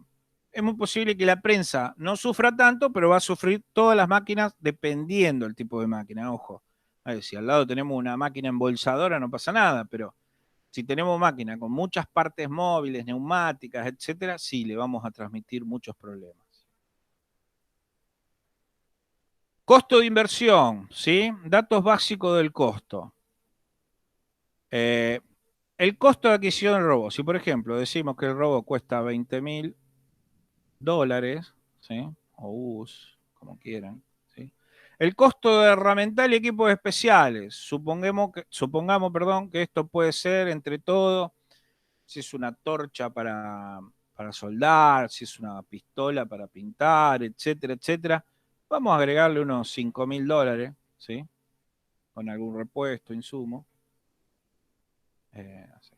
muy posible que la prensa no sufra tanto, pero va a sufrir todas las máquinas dependiendo del tipo de máquina, ojo. A ver, si al lado tenemos una máquina embolsadora no pasa nada, pero si tenemos máquina con muchas partes móviles, neumáticas, etcétera, sí le vamos a transmitir muchos problemas. Costo de inversión, ¿sí? Datos básicos del costo. Eh, el costo de adquisición del robot. Si, por ejemplo, decimos que el robot cuesta $20,000, ¿sí? O US, como quieran, ¿sí? El costo de herramental y equipos especiales. Supongamos, perdón, que esto puede ser entre todo, si es una torcha para soldar, si es una pistola para pintar, etcétera, etcétera. Vamos a agregarle unos $5,000, ¿sí? Con algún repuesto, insumo. Así.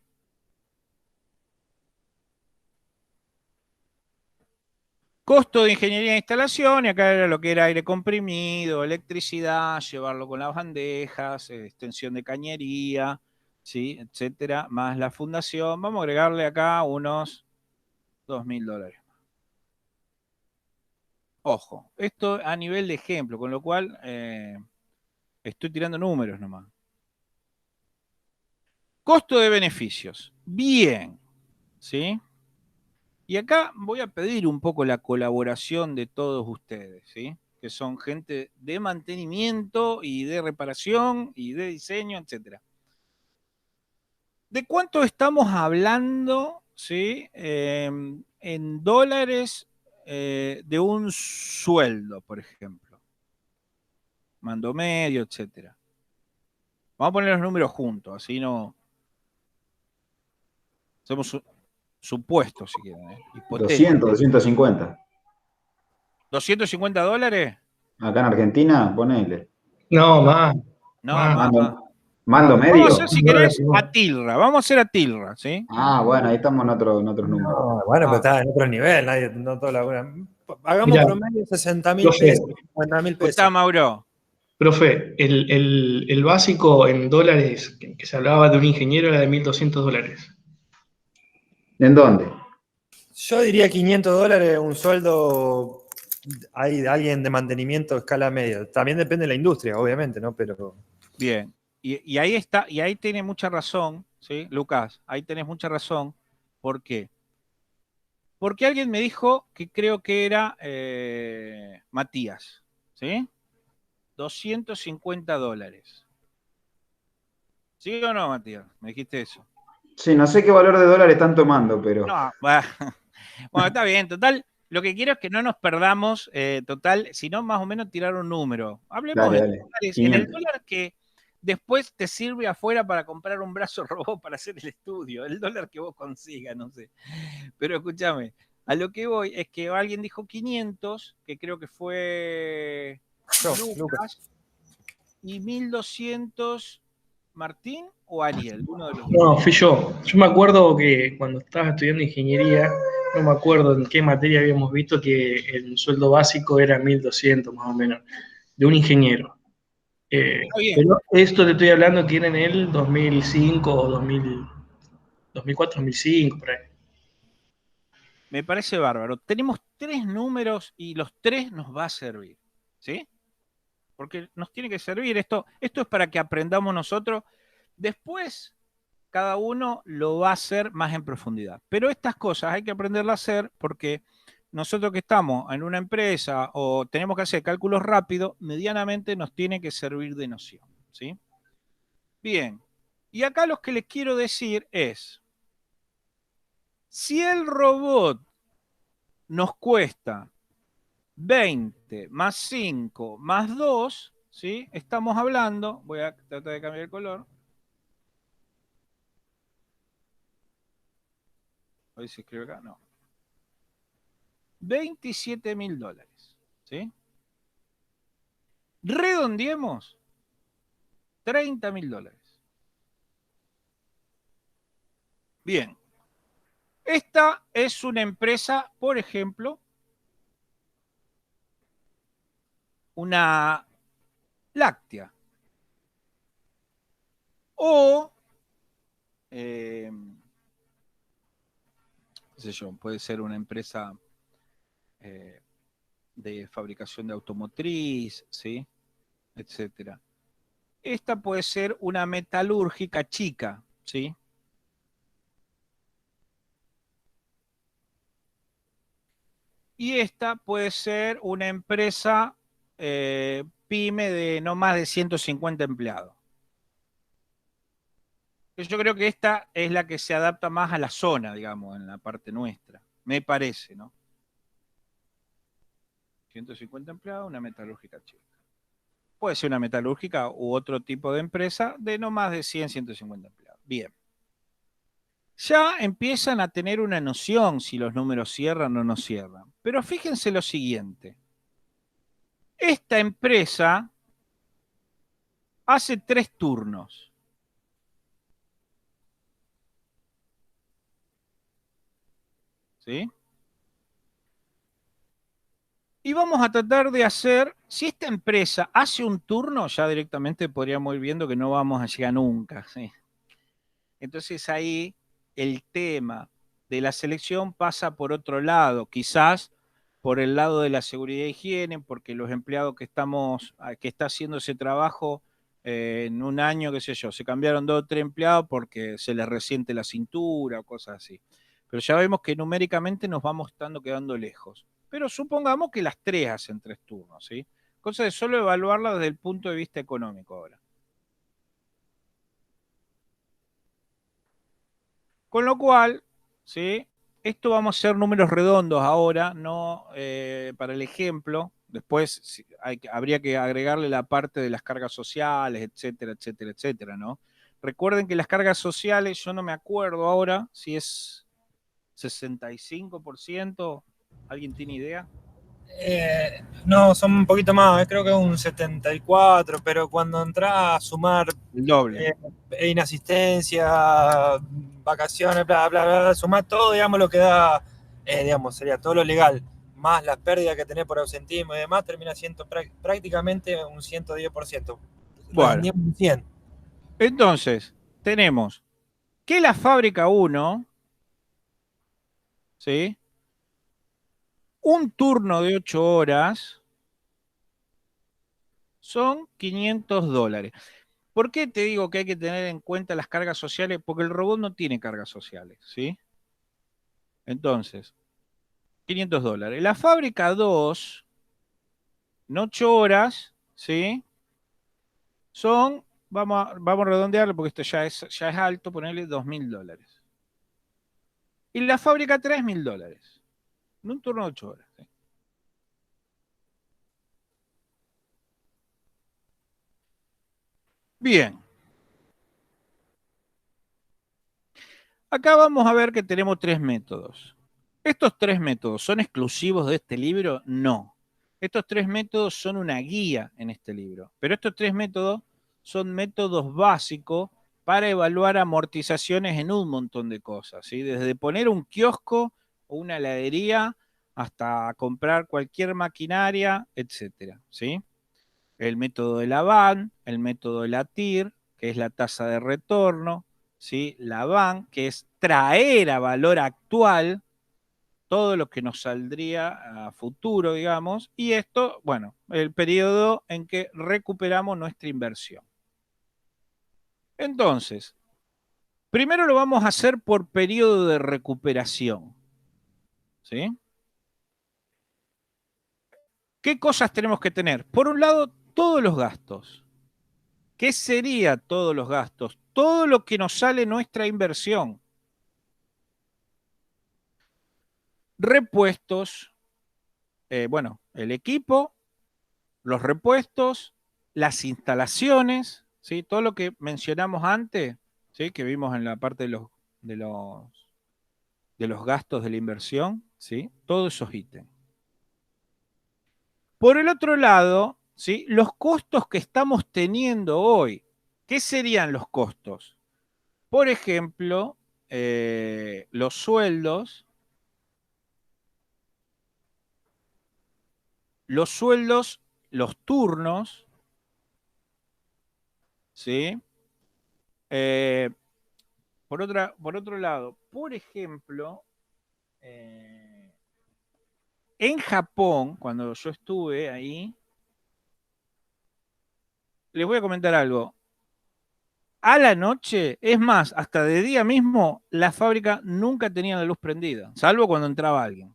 Costo de ingeniería de instalación, y acá era lo que era aire comprimido, electricidad, llevarlo con las bandejas, extensión de cañería, ¿sí? Etcétera, más la fundación. Vamos a agregarle acá unos $2,000. Ojo, esto a nivel de ejemplo, con lo cual estoy tirando números nomás. Costo de beneficios. Bien, ¿sí? Y acá voy a pedir un poco la colaboración de todos ustedes, ¿sí? Que son gente de mantenimiento y de reparación y de diseño, etcétera. ¿De cuánto estamos hablando, ¿sí? En dólares de un sueldo, por ejemplo? Mando medio, etcétera. Vamos a poner los números juntos, así no. Hacemos supuestos, si quieren, hipotéticos. 200, 250. ¿$250? Acá en Argentina, ponele. No, más. No, Más. más. Mando Vamos a medio. hacer, si querés, a Tilra. Vamos a hacer a Tilra, ¿sí? Ah, bueno, ahí estamos en otros números. No, bueno, pero está en otro nivel, nadie, no toda la. Hagamos Mirá, promedio 60.000 profe. pesos, 50.000 Escuchá, pesos. Mauro. Profe, el básico en dólares que se hablaba de un ingeniero era de $1.200. ¿En dónde? Yo diría $500, un sueldo ahí de alguien de mantenimiento a escala media. También depende de la industria, obviamente, ¿no? Pero. Bien. Y ahí está, y ahí tiene mucha razón, ¿sí, Lucas? Ahí tenés mucha razón. ¿Por qué? Porque alguien me dijo que creo que era Matías, ¿sí? $250. ¿Sí o no, Matías? Me dijiste eso. Sí, no sé qué valor de dólar están tomando, pero. No, bueno, está bien. Total, lo que quiero es que no nos perdamos, total, sino más o menos tirar un número. Hablemos Dale, en dale. dólares, en el 500. dólar que después te sirve afuera para comprar un brazo robot para hacer el estudio, el dólar que vos consigas, no sé. Pero escúchame, a lo que voy es que alguien dijo 500, que creo que fue Lucas, y 1.200 Martín o Ariel, uno de los dos. No, fui yo. Yo me acuerdo que cuando estaba estudiando ingeniería, no me acuerdo en qué materia habíamos visto que el sueldo básico era 1.200 más o menos, de un ingeniero. Está bien. Pero esto te estoy hablando que era en el 2005 o 2004, 2005, por ahí. Me parece bárbaro. Tenemos 3 números y los 3 nos va a servir, ¿sí? Porque nos tiene que servir esto. Esto es para que aprendamos nosotros. Después, cada uno lo va a hacer más en profundidad. Pero estas cosas hay que aprenderlas a hacer porque nosotros que estamos en una empresa o tenemos que hacer cálculos rápidos, medianamente nos tiene que servir de noción, ¿sí? Bien. Y acá lo que les quiero decir es, si el robot nos cuesta 20 más 5 más 2, ¿sí? Estamos hablando, voy a tratar de cambiar el color. A ver si escribe acá, no. $27.000, ¿sí? Redondeemos, $30.000. Bien. Esta es una empresa, por ejemplo, una láctea. O, qué sé yo, puede ser una empresa de fabricación de automotriz, ¿sí? Etcétera. Esta puede ser una metalúrgica chica, ¿sí? Y esta puede ser una empresa pyme de no más de 150 empleados. Yo creo que esta es la que se adapta más a la zona, digamos, en la parte nuestra. Me parece, ¿no? 150 empleados, una metalúrgica chica. Puede ser una metalúrgica u otro tipo de empresa de no más de 100, 150 empleados. Bien. Ya empiezan a tener una noción si los números cierran o no cierran. Pero fíjense lo siguiente. Esta empresa hace 3 turnos. ¿Sí? Y vamos a tratar de hacer, si esta empresa hace un turno, ya directamente podríamos ir viendo que no vamos a llegar nunca. ¿Sí? Entonces ahí el tema de la selección pasa por otro lado, quizás por el lado de la seguridad e higiene, porque los empleados que está haciendo ese trabajo en un año, qué sé yo, se cambiaron 2 o 3 empleados porque se les resiente la cintura o cosas así. Pero ya vemos que numéricamente nos vamos estando quedando lejos. Pero supongamos que las 3 hacen 3 turnos, ¿sí? Cosa de solo evaluarla desde el punto de vista económico ahora. Con lo cual, ¿sí? Esto vamos a hacer números redondos ahora, no para el ejemplo. Después habría que agregarle la parte de las cargas sociales, etcétera, etcétera, etcétera, ¿no? Recuerden que las cargas sociales, yo no me acuerdo ahora si es 65%. ¿Alguien tiene idea? No, son un poquito más, creo que un 74, pero cuando entras a sumar El doble. inasistencia, vacaciones, bla, bla, bla, sumar todo, digamos, lo que da, digamos, sería todo lo legal, más las pérdidas que tenés por ausentismo y demás, termina siendo prácticamente un 110%. Bueno. Rendimos un 100. Entonces, tenemos que la fábrica 1, ¿sí? Un turno de 8 horas son $500. ¿Por qué te digo que hay que tener en cuenta las cargas sociales? Porque el robot no tiene cargas sociales, ¿sí? Entonces, $500. La fábrica 2, en 8 horas, ¿sí? Son, vamos a redondearlo porque esto ya es alto, ponerle $2.000. Y la fábrica 3, $1.000. En un turno de 8 horas, ¿sí? Bien. Acá vamos a ver que tenemos 3 métodos. ¿Estos 3 métodos son exclusivos de este libro? No. Estos 3 métodos son una guía en este libro. Pero estos 3 métodos son métodos básicos para evaluar amortizaciones en un montón de cosas, ¿sí? Desde poner un kiosco o una heladería hasta comprar cualquier maquinaria, etcétera, ¿sí? El método de la VAN, el método de la TIR, que es la tasa de retorno, ¿sí? La VAN, que es traer a valor actual todo lo que nos saldría a futuro, digamos, y esto, bueno, el periodo en que recuperamos nuestra inversión. Entonces, primero lo vamos a hacer por periodo de recuperación, ¿sí? ¿Qué cosas tenemos que tener? Por un lado, todos los gastos. ¿Qué sería todos los gastos? Todo lo que nos sale nuestra inversión. Repuestos, bueno, el equipo, los repuestos, las instalaciones, ¿sí? Todo lo que mencionamos antes, ¿sí? Que vimos en la parte de los gastos de la inversión, ¿sí? Todos esos ítems. Por el otro lado, ¿sí? Los costos que estamos teniendo hoy. ¿Qué serían los costos? Por ejemplo, los sueldos, los turnos, ¿sí? Por otro lado, por ejemplo, en Japón, cuando yo estuve ahí, les voy a comentar algo. A la noche, es más, hasta de día mismo, la fábrica nunca tenía la luz prendida, salvo cuando entraba alguien.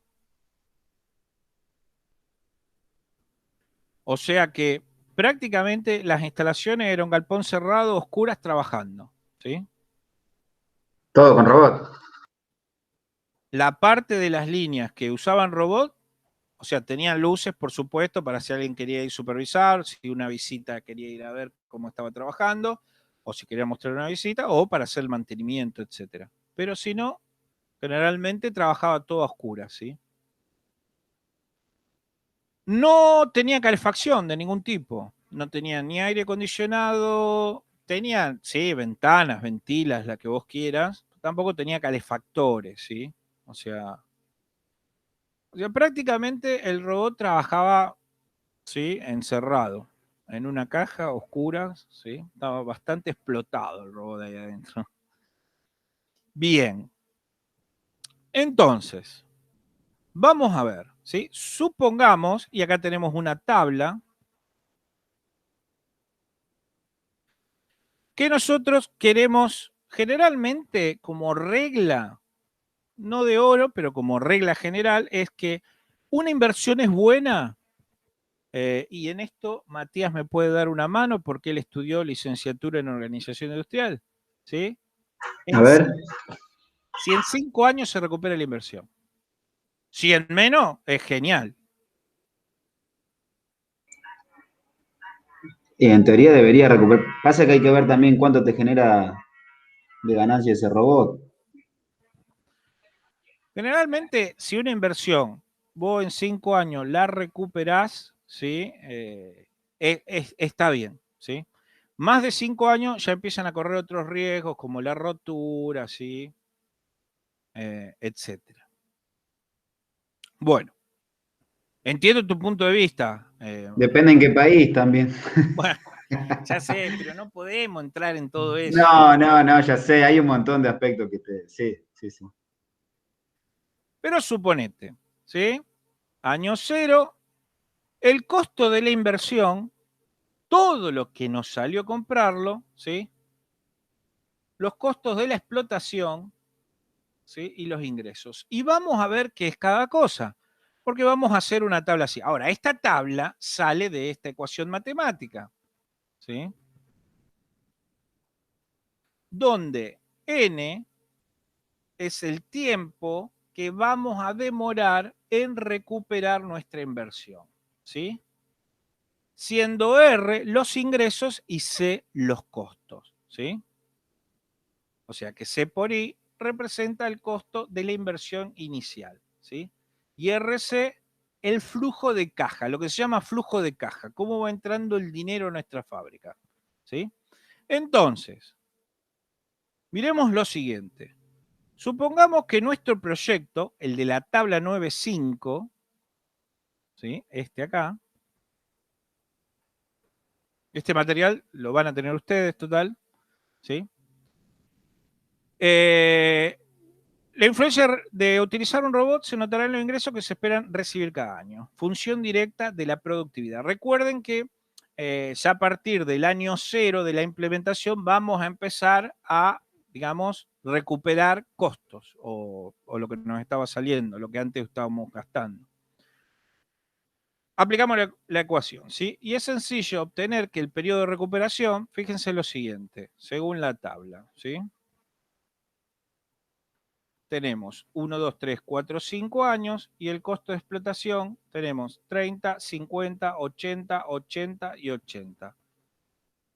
O sea que prácticamente las instalaciones eran un galpón cerrado, oscuras, trabajando, ¿sí? Todo con robot. La parte de las líneas que usaban robot, o sea, tenían luces, por supuesto, para si alguien quería ir a supervisar, si una visita quería ir a ver cómo estaba trabajando, o si quería mostrar una visita, o para hacer el mantenimiento, etcétera. Pero si no, generalmente trabajaba todo a oscuras, ¿sí? No tenía calefacción de ningún tipo, no tenía ni aire acondicionado, tenía, sí, ventanas, ventilas, la que vos quieras, tampoco tenía calefactores, ¿sí? O sea, prácticamente el robot trabajaba, ¿sí? Encerrado en una caja oscura, ¿sí? Estaba bastante explotado el robot de ahí adentro. Bien, entonces, vamos a ver, ¿sí? Supongamos, y acá tenemos una tabla, que nosotros queremos generalmente como regla, no de oro, pero como regla general, es que una inversión es buena. Y en esto Matías me puede dar una mano porque él estudió licenciatura en organización industrial. ¿Sí? A ver, Si en 5 años se recupera la inversión. Si en menos, es genial. y en teoría debería recuperar. Pasa que hay que ver también cuánto te genera de ganancia ese robot. Generalmente, si una inversión vos en 5 años la recuperás, ¿sí? Está bien. ¿Sí? Más de 5 años ya empiezan a correr otros riesgos como la rotura, ¿sí? Etcétera. Bueno, entiendo tu punto de vista. Depende en qué país también. Bueno, ya sé, pero no podemos entrar en todo eso. No, ya sé, hay un montón de aspectos que te. Sí, sí, sí. Pero suponete, ¿sí? Año cero, el costo de la inversión, todo lo que nos salió a comprarlo, ¿sí? Los costos de la explotación, ¿sí? Y los ingresos. Y vamos a ver qué es cada cosa, porque vamos a hacer una tabla así. Ahora, esta tabla sale de esta ecuación matemática, ¿sí? Donde n es el tiempo que vamos a demorar en recuperar nuestra inversión, ¿sí? Siendo R los ingresos y C los costos, ¿sí? O sea que C por I representa el costo de la inversión inicial, ¿sí? Y RC el flujo de caja, lo que se llama flujo de caja, cómo va entrando el dinero a nuestra fábrica, ¿sí? Entonces, miremos lo siguiente. Supongamos que nuestro proyecto, el de la tabla 9.5, ¿sí? Este acá, este material lo van a tener ustedes, total, ¿sí? La influencia de utilizar un robot se notará en los ingresos que se esperan recibir cada año. Función directa de la productividad. Recuerden que ya a partir del año cero de la implementación vamos a empezar a, digamos, recuperar costos o lo que nos estaba saliendo, lo que antes estábamos gastando. Aplicamos la ecuación, ¿sí? Y es sencillo obtener que el periodo de recuperación, fíjense lo siguiente, según la tabla, ¿sí? Tenemos 1, 2, 3, 4, 5 años y el costo de explotación tenemos 30, 50, 80, 80 y 80.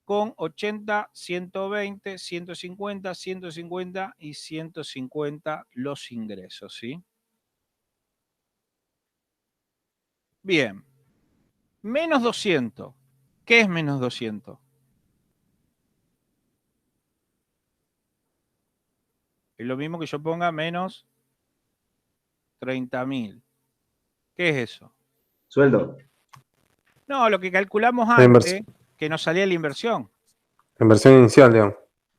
Con 80, 120, 150, 150 y 150 los ingresos, ¿sí? Bien. Menos 200. ¿Qué es menos 200? Es lo mismo que yo ponga menos 30.000. ¿Qué es eso? Sueldo. No, lo que calculamos La antes, que nos salía la inversión. inversión inicial, digamos.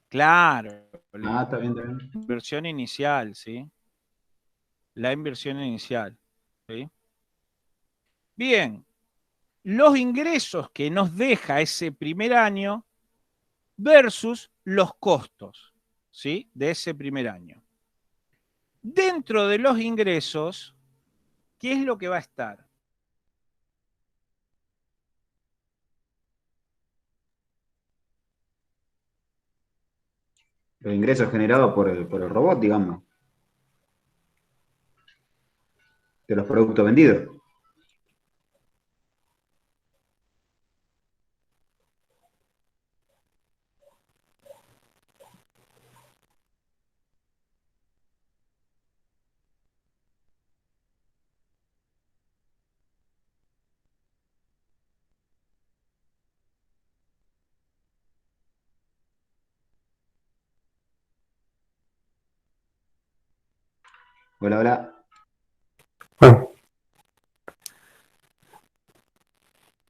Claro, la Está bien, está bien. inversión inicial, ¿sí? La inversión inicial, ¿sí? Bien, los ingresos que nos deja ese primer año versus los costos, ¿sí? De ese primer año. Dentro de los ingresos, ¿qué es lo que va a estar? Los ingresos generados por el robot, digamos. De los productos vendidos. Hola, hola. Bueno,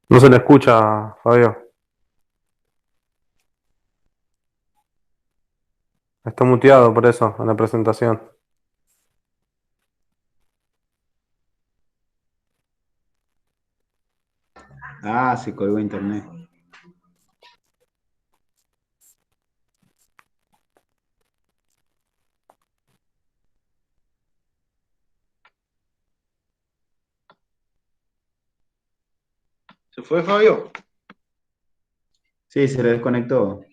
no se le escucha, Fabio. Está muteado por eso en la presentación. Ah, se colgó internet. ¿Se fue Fabio? Sí, se le desconectó.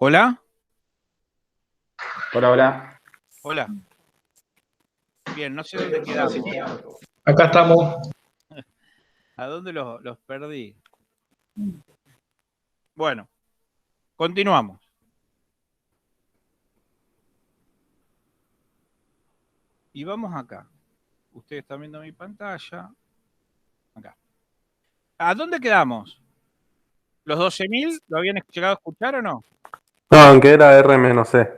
¿Hola? Por ahora. Hola. Bien, no sé dónde quedamos. Acá estamos. ¿A dónde los perdí? Bueno, continuamos. Y vamos acá. Ustedes están viendo mi pantalla. Acá. ¿A dónde quedamos? ¿Los 12.000? ¿Lo habían llegado a escuchar o no? No, aunque era R menos C.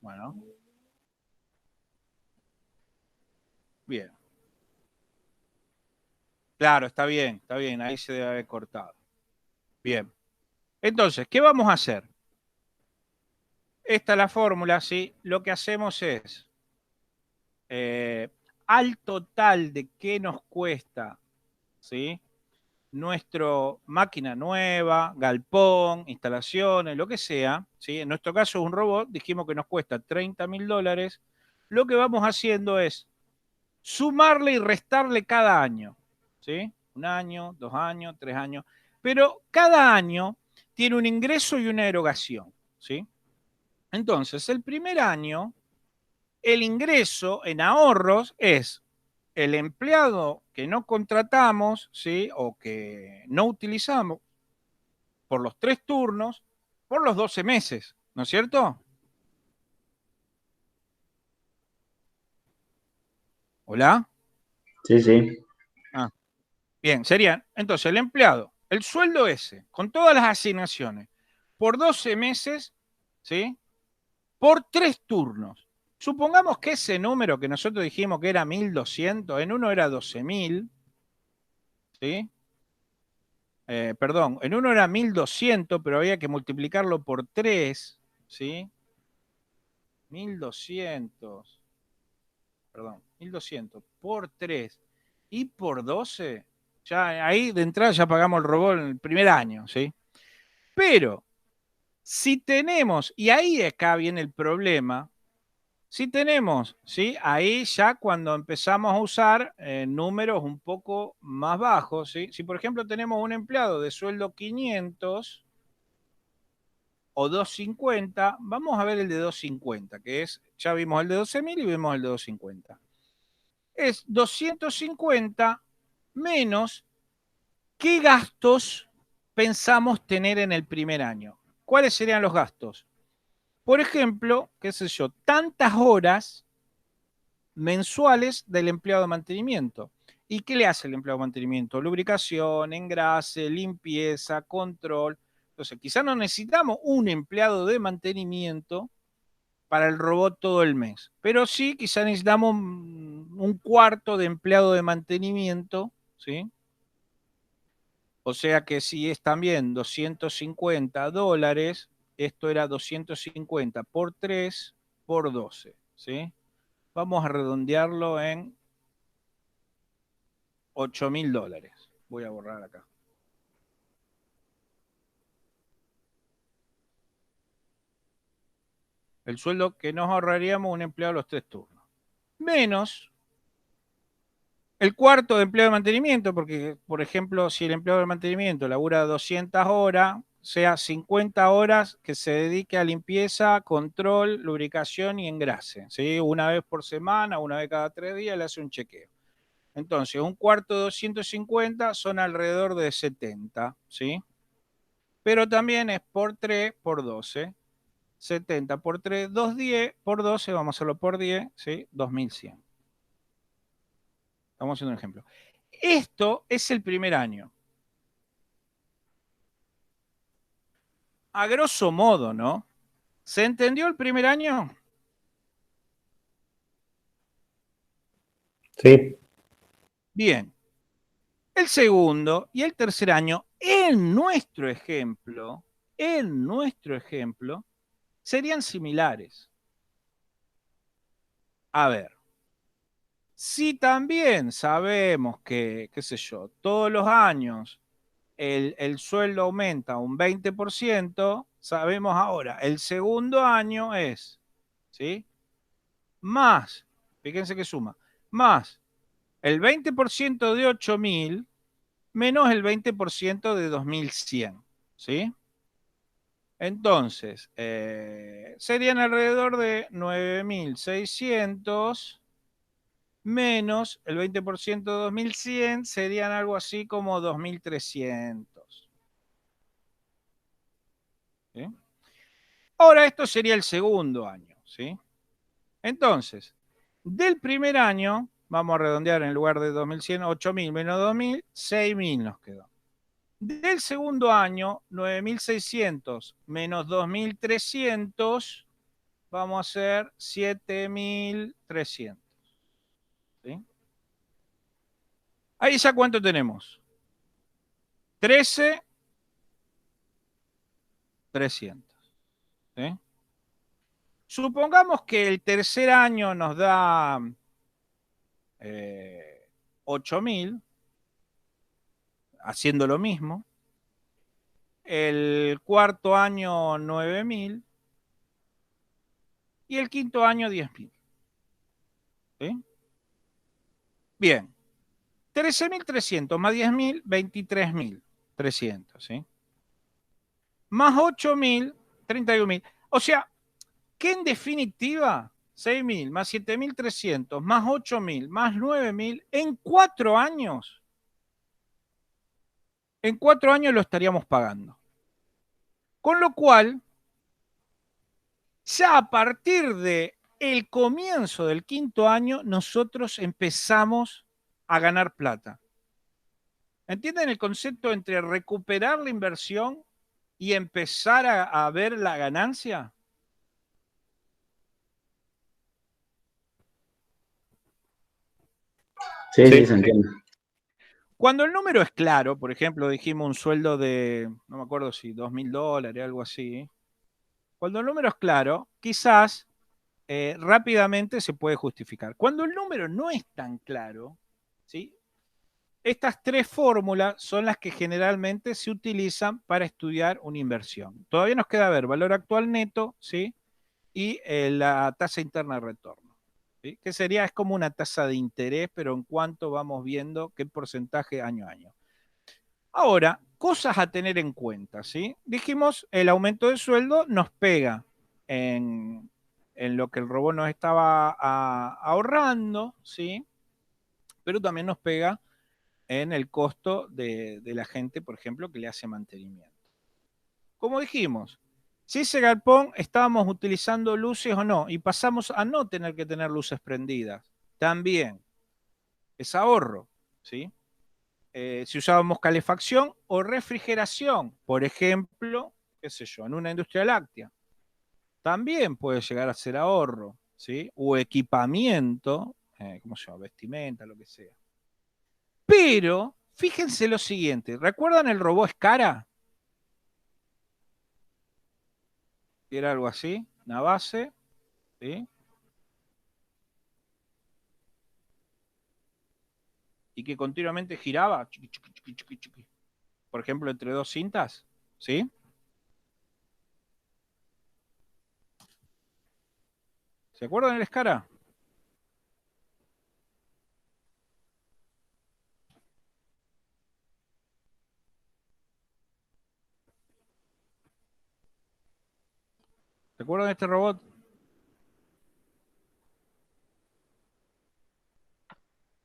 Bueno. Bien. Claro, está bien, está bien. Ahí se debe haber cortado. Bien. Entonces, ¿qué vamos a hacer? Esta es la fórmula, ¿sí? Lo que hacemos es, al total de qué nos cuesta, ¿sí? Nuestra máquina nueva, galpón, instalaciones, lo que sea, ¿sí? En nuestro caso es un robot, dijimos que nos cuesta $30.000. Lo que vamos haciendo es sumarle y restarle cada año, ¿sí? 1 año, 2 años, 3 años, pero cada año tiene un ingreso y una erogación, ¿sí? Entonces, el primer año, el ingreso en ahorros es el empleado que no contratamos, ¿sí? O que no utilizamos por los 3 turnos, por los 12 meses, ¿no es cierto? ¿Hola? Sí, sí. Ah, bien, serían, entonces, el empleado, el sueldo ese, con todas las asignaciones, por 12 meses, ¿sí? Por 3 turnos. Supongamos que ese número que nosotros dijimos que era 1.200, en uno era 12.000, ¿sí? Perdón, en uno era 1.200, pero había que multiplicarlo por 3, ¿sí? 1.200, perdón, 1.200 por 3 y por 12, ya ahí de entrada ya pagamos el robot en el primer año, ¿sí? Pero si tenemos, y ahí acá viene el problema, si tenemos, ¿sí? Ahí ya cuando empezamos a usar números un poco más bajos, ¿sí? Si por ejemplo tenemos un empleado de sueldo 500 o 250, vamos a ver el de 250, que es, ya vimos el de 12.000 y vimos el de 250. Es 250 menos qué gastos pensamos tener en el primer año. ¿Cuáles serían los gastos? Por ejemplo, qué sé yo, tantas horas mensuales del empleado de mantenimiento. ¿Y qué le hace el empleado de mantenimiento? Lubricación, engrase, limpieza, control. Entonces, quizás no necesitamos un empleado de mantenimiento para el robot todo el mes, pero sí quizás necesitamos un cuarto de empleado de mantenimiento, ¿sí? O sea que si es también $250, esto era 250 por 3 por 12, ¿sí? Vamos a redondearlo en $8.000. Voy a borrar acá. El sueldo que nos ahorraríamos un empleado a los 3 turnos. Menos el cuarto de empleo de mantenimiento, porque, por ejemplo, si el empleado de mantenimiento labura 200 horas, sea 50 horas que se dedique a limpieza, control, lubricación y engrase, ¿sí? Una vez por semana, una vez cada 3 días le hace un chequeo. Entonces, un cuarto de 250 son alrededor de 70, ¿sí? Pero también es por 3 por 12. 70 por 3, 210 por 12, vamos a hacerlo por 10, ¿sí? 2100. Estamos haciendo un ejemplo. Esto es el primer año. A grosso modo, ¿no? ¿Se entendió el primer año? Sí. Bien. El segundo y el tercer año, en nuestro ejemplo, serían similares. A ver, si también sabemos que, qué sé yo, todos los años el sueldo aumenta un 20%, sabemos ahora, el segundo año es, ¿sí? Más, fíjense que suma, más el 20% de 8.000 menos el 20% de 2.100, ¿sí? Entonces, serían alrededor de 9.600 menos el 20% de 2.100, serían algo así como 2.300. ¿Sí? Ahora, esto sería el segundo año, ¿sí? Entonces, del primer año, vamos a redondear en lugar de 2.100, 8.000 menos 2.000, 6.000 nos quedó. Del segundo año, 9.600 menos 2.300, vamos a hacer 7.300. ¿Sí? Ahí ya cuánto tenemos. 13.300. ¿Sí? Supongamos que el tercer año nos da 8.000, haciendo lo mismo. El cuarto año 9.000 y el quinto año 10.000. ¿Sí? Bien. 13.300 más 10.000, 23.300, ¿sí? Más 8.000, 31.000. O sea, que en definitiva, 6.000 más 7.300 más 8.000 más 9.000, en 4 años lo estaríamos pagando. Con lo cual, ya a partir de el comienzo del quinto año, nosotros empezamos a ganar plata. ¿Entienden el concepto entre recuperar la inversión y empezar a ver la ganancia? Sí, sí, se entiende. Cuando el número es claro, por ejemplo, dijimos un sueldo de, no me acuerdo si $2.000, algo así. Cuando el número es claro, quizás rápidamente se puede justificar. Cuando el número no es tan claro, ¿sí? Estas 3 fórmulas son las que generalmente se utilizan para estudiar una inversión. Todavía nos queda ver valor actual neto, ¿sí? Y la tasa interna de retorno, ¿sí? Que es como una tasa de interés, pero en cuanto vamos viendo qué porcentaje año a año. Ahora, cosas a tener en cuenta, ¿sí? Dijimos, el aumento de sueldo nos pega en lo que el robot nos estaba ahorrando, ¿sí? Pero también nos pega en el costo de la gente, por ejemplo, que le hace mantenimiento. Como dijimos, si ese galpón estábamos utilizando luces o no, y pasamos a no tener que tener luces prendidas, también es ahorro. ¿sí? Si usábamos calefacción o refrigeración, por ejemplo, qué sé yo, en una industria láctea. También puede llegar a ser ahorro, ¿sí? O equipamiento, ¿cómo se llama? Vestimenta, lo que sea. Pero, fíjense lo siguiente, ¿recuerdan el robot Scara? Era algo así, una base, ¿sí? Y que continuamente giraba, chiqui, chiqui, chiqui, chiqui, chiqui. Por ejemplo, entre dos cintas, ¿sí? ¿Se acuerdan del Scara? ¿Se acuerdan de este robot?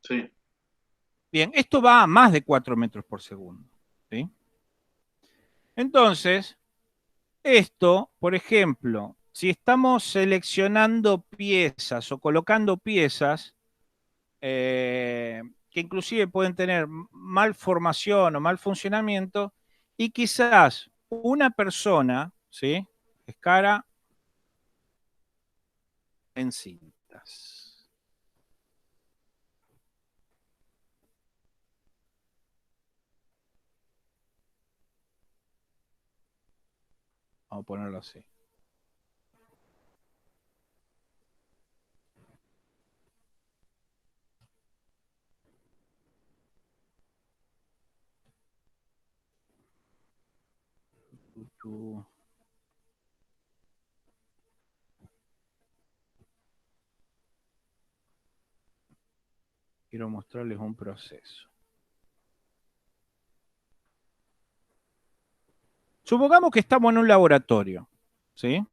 Sí. Bien, esto va a más de 4 metros por segundo, ¿sí? Entonces, esto, por ejemplo, si estamos seleccionando piezas o colocando piezas, que inclusive pueden tener mal formación o mal funcionamiento, y quizás una persona, ¿sí? Escara en cintas. Vamos a ponerlo así. Quiero mostrarles un proceso. Supongamos que estamos en un laboratorio, ¿sí?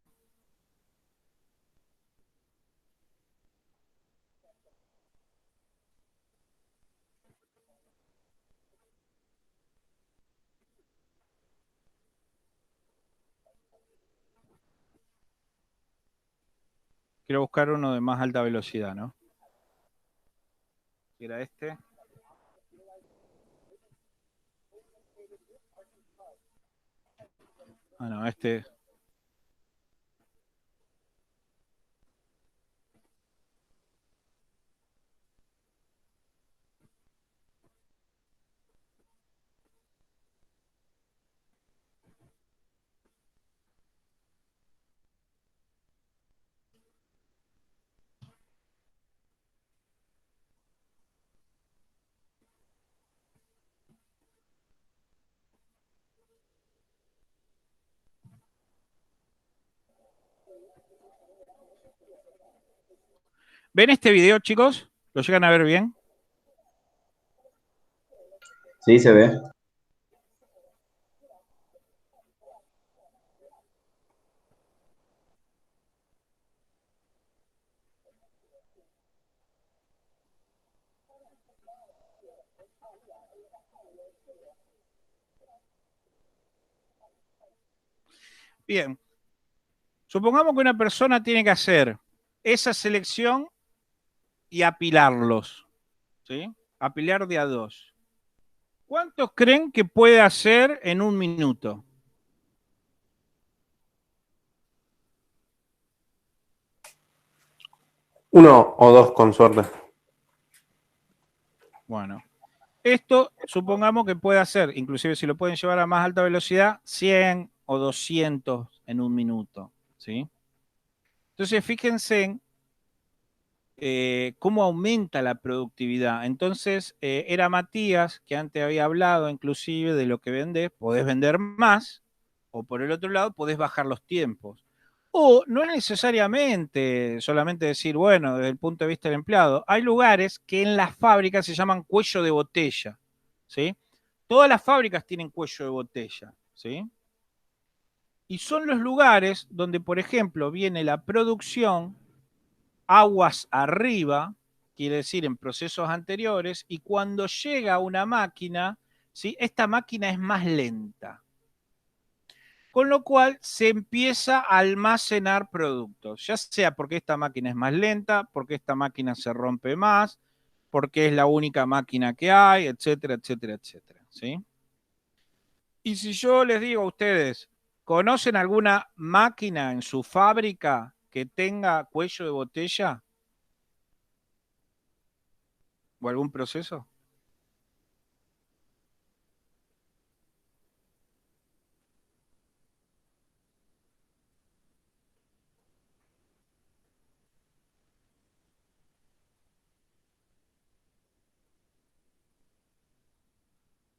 Quiero buscar uno de más alta velocidad, ¿no? Era este. Ah, no, este. ¿Ven este video, chicos? ¿Lo llegan a ver bien? Sí, se ve. Bien. Supongamos que una persona tiene que hacer esa selección y apilarlos, ¿sí? Apilar de a dos. ¿Cuántos creen que puede hacer en un minuto? Uno o dos con suerte. Bueno, esto supongamos que puede hacer, inclusive si lo pueden llevar a más alta velocidad, 100 o 200 en un minuto, ¿sí? Entonces, fíjense en cómo aumenta la productividad. Entonces, era Matías, que antes había hablado inclusive de lo que vendés, podés vender más, o por el otro lado, podés bajar los tiempos. O no es necesariamente solamente decir, bueno, desde el punto de vista del empleado, hay lugares que en las fábricas se llaman cuello de botella, ¿sí? Todas las fábricas tienen cuello de botella, ¿sí? Y son los lugares donde, por ejemplo, viene la producción aguas arriba, quiere decir en procesos anteriores, y cuando llega una máquina, ¿sí? Esta máquina es más lenta. Con lo cual se empieza a almacenar productos, ya sea porque esta máquina es más lenta, porque esta máquina se rompe más, porque es la única máquina que hay, etcétera, etcétera, etcétera, ¿sí? Y si yo les digo a ustedes, ¿conocen alguna máquina en su fábrica que tenga cuello de botella o algún proceso?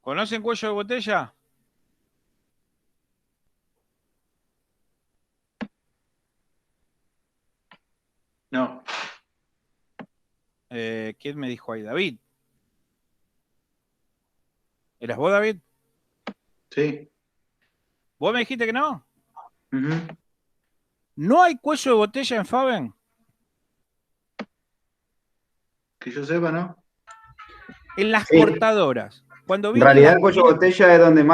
¿Conocen cuello de botella? No. ¿Quién me dijo ahí? David. ¿Eras vos, David? Sí. ¿Vos me dijiste que no? Ujú. ¿No hay cuello de botella en Faben? Que yo sepa, ¿no? En las Sí. cortadoras. Cuando En vienen realidad las el cuello de botella es donde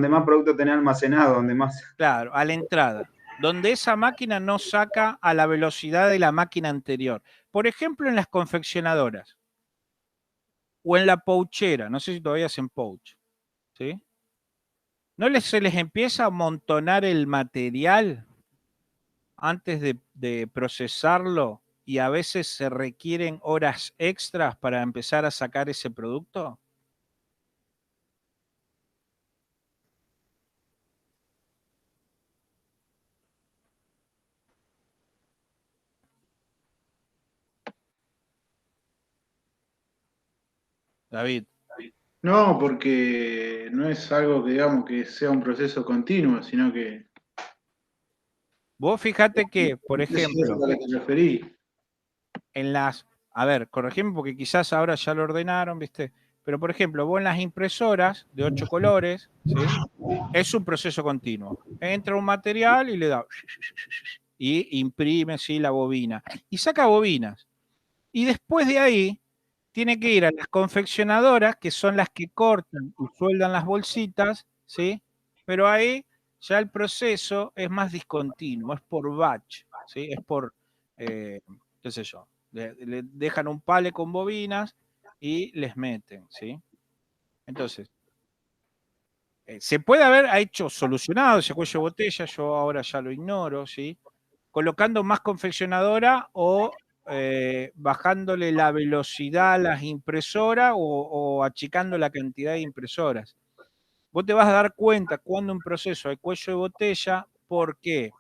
más producto tenés almacenado, donde más. Claro, a la entrada, donde esa máquina no saca a la velocidad de la máquina anterior. Por ejemplo, en las confeccionadoras o en la pouchera, no sé si todavía hacen pouch, ¿sí? Se les empieza a amontonar el material antes de procesarlo y a veces se requieren horas extras para empezar a sacar ese producto? David, No, porque no es algo que digamos que sea un proceso continuo, sino que vos fíjate que, por no sé si es ejemplo, a la que te referí. en las, a ver, corregime porque quizás ahora ya lo ordenaron, ¿viste? Pero por ejemplo, vos en las impresoras de 8 colores, ¿sí? Es un proceso continuo. Entra un material y le da y imprime, sí, la bobina. Y saca bobinas. Y después de ahí tiene que ir a las confeccionadoras, que son las que cortan y sueldan las bolsitas, ¿sí? Pero ahí ya el proceso es más discontinuo, es por batch, ¿sí? Es por, eh, qué sé yo, le dejan un pale con bobinas y les meten, ¿sí? Entonces, se puede haber hecho solucionado ese cuello de botella, yo ahora ya lo ignoro, ¿sí? Colocando más confeccionadora o bajándole la velocidad a las impresoras o achicando la cantidad de impresoras. Vos te vas a dar cuenta cuando un proceso hay cuello de botella, ¿por qué?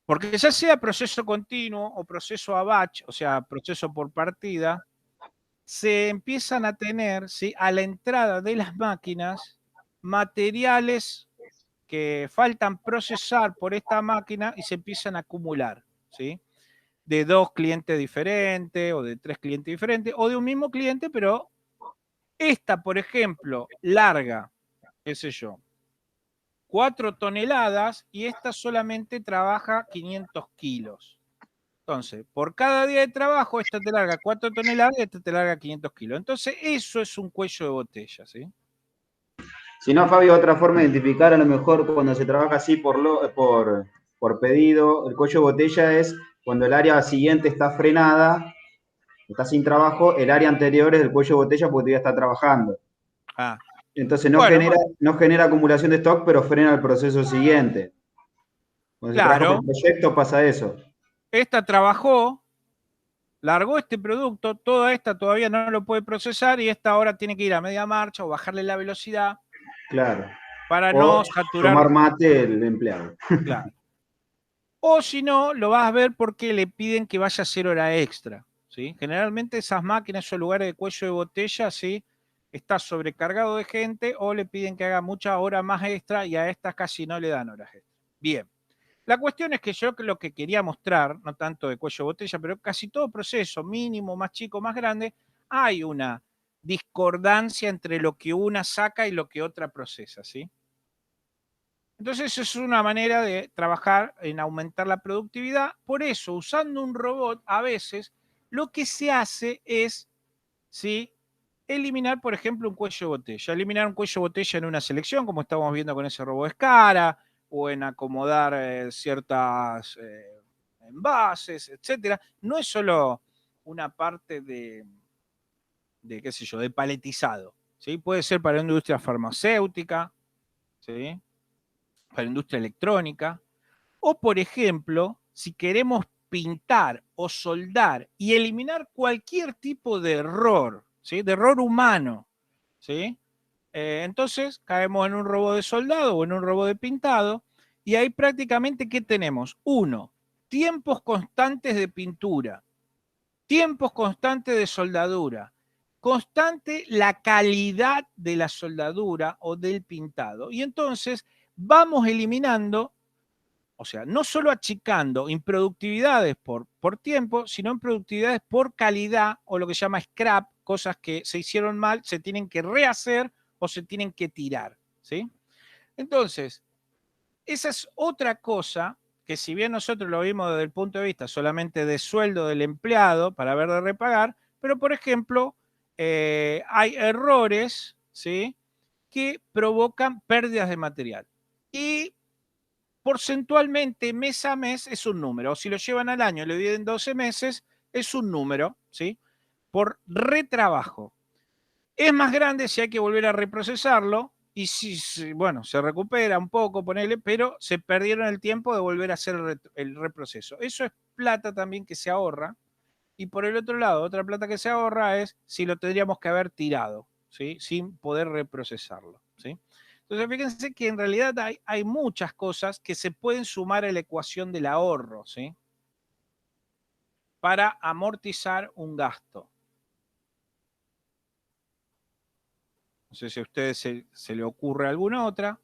Porque ya sea proceso continuo o proceso a batch, o sea, proceso por partida, se empiezan a tener, ¿sí?, a la entrada de las máquinas materiales que faltan procesar por esta máquina y se empiezan a acumular, ¿sí? De 2 clientes diferentes o de 3 clientes diferentes o de un mismo cliente, pero esta, por ejemplo, larga, qué sé yo, 4 toneladas y esta solamente trabaja 500 kilos. Entonces, por cada día de trabajo, esta te larga 4 toneladas y esta te larga 500 kilos. Entonces, eso es un cuello de botella, ¿sí? Si no, Fabio, otra forma de identificar a lo mejor cuando se trabaja así por pedido, el cuello de botella es cuando el área siguiente está frenada, está sin trabajo, el área anterior es el cuello de botella porque todavía está trabajando. Ah, Entonces bueno, no genera acumulación de stock, pero frena el proceso siguiente. Cuando se trabaja claro, por proyecto pasa eso. esta trabajó, largó este producto, toda esta todavía no lo puede procesar y esta ahora tiene que ir a media marcha o bajarle la velocidad Claro. para no O saturar, tomar mate el empleado. claro. O si no, lo vas a ver porque le piden que vaya a hacer hora extra, ¿sí? Generalmente esas máquinas, esos lugares de cuello de botella, ¿sí?, está sobrecargado de gente o le piden que haga muchas horas más extra y a estas casi no le dan horas extra. Bien. La cuestión es que yo lo que quería mostrar, no tanto de cuello de botella, pero casi todo proceso, mínimo, más chico, más grande, hay una discordancia entre lo que una saca y lo que otra procesa, ¿sí? Entonces, eso es una manera de trabajar en aumentar la productividad. Por eso, usando un robot, a veces lo que se hace es, ¿sí?, eliminar, por ejemplo, un cuello de botella. Eliminar un cuello de botella en una selección, como estamos viendo con ese robot Escara, o en acomodar ciertas envases, etcétera. No es solo una parte qué sé yo, de paletizado, ¿sí? Puede ser para la industria farmacéutica, ¿sí? Para la industria electrónica, o por ejemplo, si queremos pintar o soldar y eliminar cualquier tipo de error, ¿sí? De error humano, ¿sí? Entonces caemos en un robot de soldado o en un robot de pintado, y ahí prácticamente, ¿qué tenemos? Uno, tiempos constantes de pintura, tiempos constantes de soldadura, constante la calidad de la soldadura o del pintado. Y entonces vamos eliminando, o sea, no solo achicando improductividades por tiempo, sino improductividades por calidad, o lo que se llama scrap, cosas que se hicieron mal, se tienen que rehacer o se tienen que tirar, ¿sí? Entonces, esa es otra cosa que, si bien nosotros lo vimos desde el punto de vista solamente de sueldo del empleado para ver de repagar, pero por ejemplo, hay errores, ¿sí?, que provocan pérdidas de material. Y porcentualmente, mes a mes, es un número. O si lo llevan al año y lo dividen en 12 meses, es un número, ¿sí?, por retrabajo. Es más grande si hay que volver a reprocesarlo, y si bueno, se recupera un poco, ponele, pero se perdieron el tiempo de volver a hacer el reproceso. Eso es plata también que se ahorra. Y por el otro lado, otra plata que se ahorra es si lo tendríamos que haber tirado, ¿sí?, sin poder reprocesarlo, ¿sí? Entonces, fíjense que en realidad hay muchas cosas que se pueden sumar a la ecuación del ahorro, ¿sí?, para amortizar un gasto. No sé si a ustedes se le ocurre alguna otra,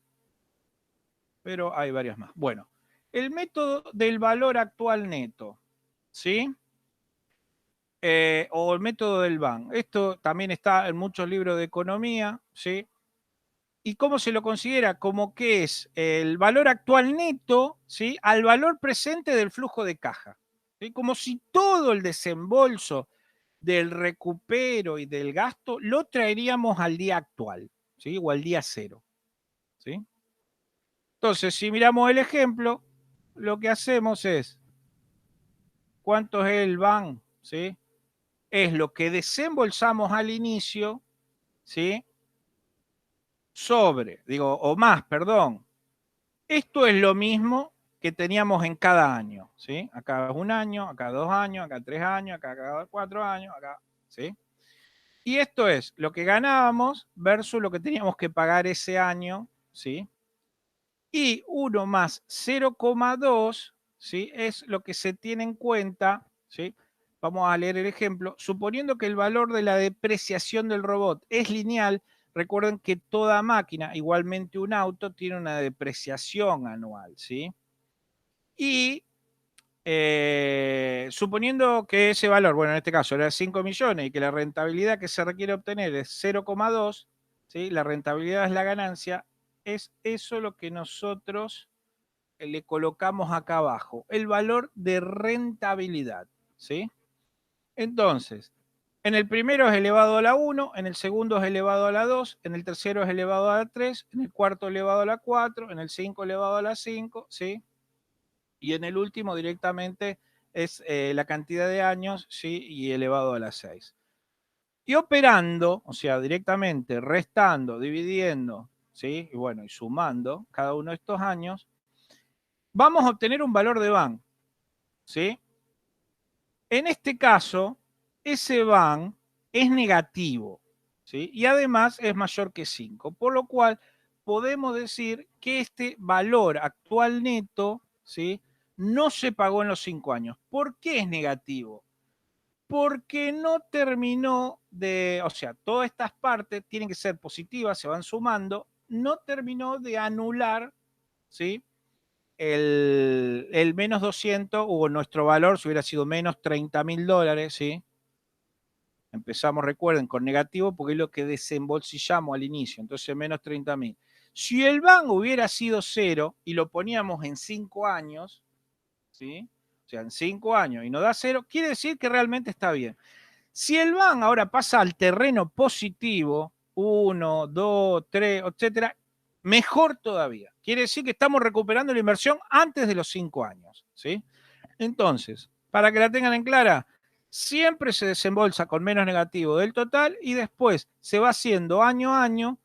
pero hay varias más. Bueno, el método del valor actual neto, ¿sí? O el método del BAN. Esto también está en muchos libros de economía, ¿sí? ¿Y cómo se lo considera? Como que es el valor actual neto, ¿sí?, al valor presente del flujo de caja, ¿sí? Como si todo el desembolso del recupero y del gasto lo traeríamos al día actual, ¿sí?, o al día cero, ¿sí? Entonces, si miramos el ejemplo, lo que hacemos es, ¿cuánto es el BAN? ¿Sí? Es lo que desembolsamos al inicio, ¿sí?, sobre, digo, o más, perdón. Esto es lo mismo que teníamos en cada año, ¿sí? Acá es un año, acá 2 años, acá 3 años, acá cada 4 años, acá, ¿sí? Y esto es lo que ganábamos versus lo que teníamos que pagar ese año, ¿sí? Y 1 más 0,2, ¿sí?, es lo que se tiene en cuenta, ¿sí? Vamos a leer el ejemplo. Suponiendo que el valor de la depreciación del robot es lineal, recuerden que toda máquina, igualmente un auto, tiene una depreciación anual, ¿sí? Y suponiendo que ese valor, bueno, en este caso era 5 millones, y que la rentabilidad que se requiere obtener es 0,2, ¿sí?, la rentabilidad es la ganancia, es eso lo que nosotros le colocamos acá abajo, el valor de rentabilidad, ¿sí? Entonces, en el primero es elevado a la 1, en el segundo es elevado a la 2, en el tercero es elevado a la 3, en el cuarto elevado a la 4, en el 5 elevado a la 5, ¿sí? Y en el último directamente es la cantidad de años, ¿sí?, y elevado a la 6. Y operando, o sea, directamente restando, dividiendo, ¿sí?, y bueno, y sumando cada uno de estos años, vamos a obtener un valor de BAN, ¿sí? En este caso, ese BAN es negativo, ¿sí?, y además es mayor que 5, por lo cual podemos decir que este valor actual neto, ¿sí?, no se pagó en los 5 años. ¿Por qué es negativo? Porque no terminó de, o sea, todas estas partes tienen que ser positivas, se van sumando, no terminó de anular, ¿sí?, el menos 200, o nuestro valor, si hubiera sido menos $30.000, ¿sí? Empezamos, recuerden, con negativo porque es lo que desembolsillamos al inicio, entonces menos 30.000. Si el BAN hubiera sido 0 y lo poníamos en 5 años, ¿sí?, o sea, en 5 años y nos da 0, quiere decir que realmente está bien. Si el BAN ahora pasa al terreno positivo, 1, 2, 3, etcétera, mejor todavía. Quiere decir que estamos recuperando la inversión antes de los 5 años, ¿sí? Entonces, para que la tengan en clara, siempre se desembolsa con menos negativo del total y después se va haciendo año a año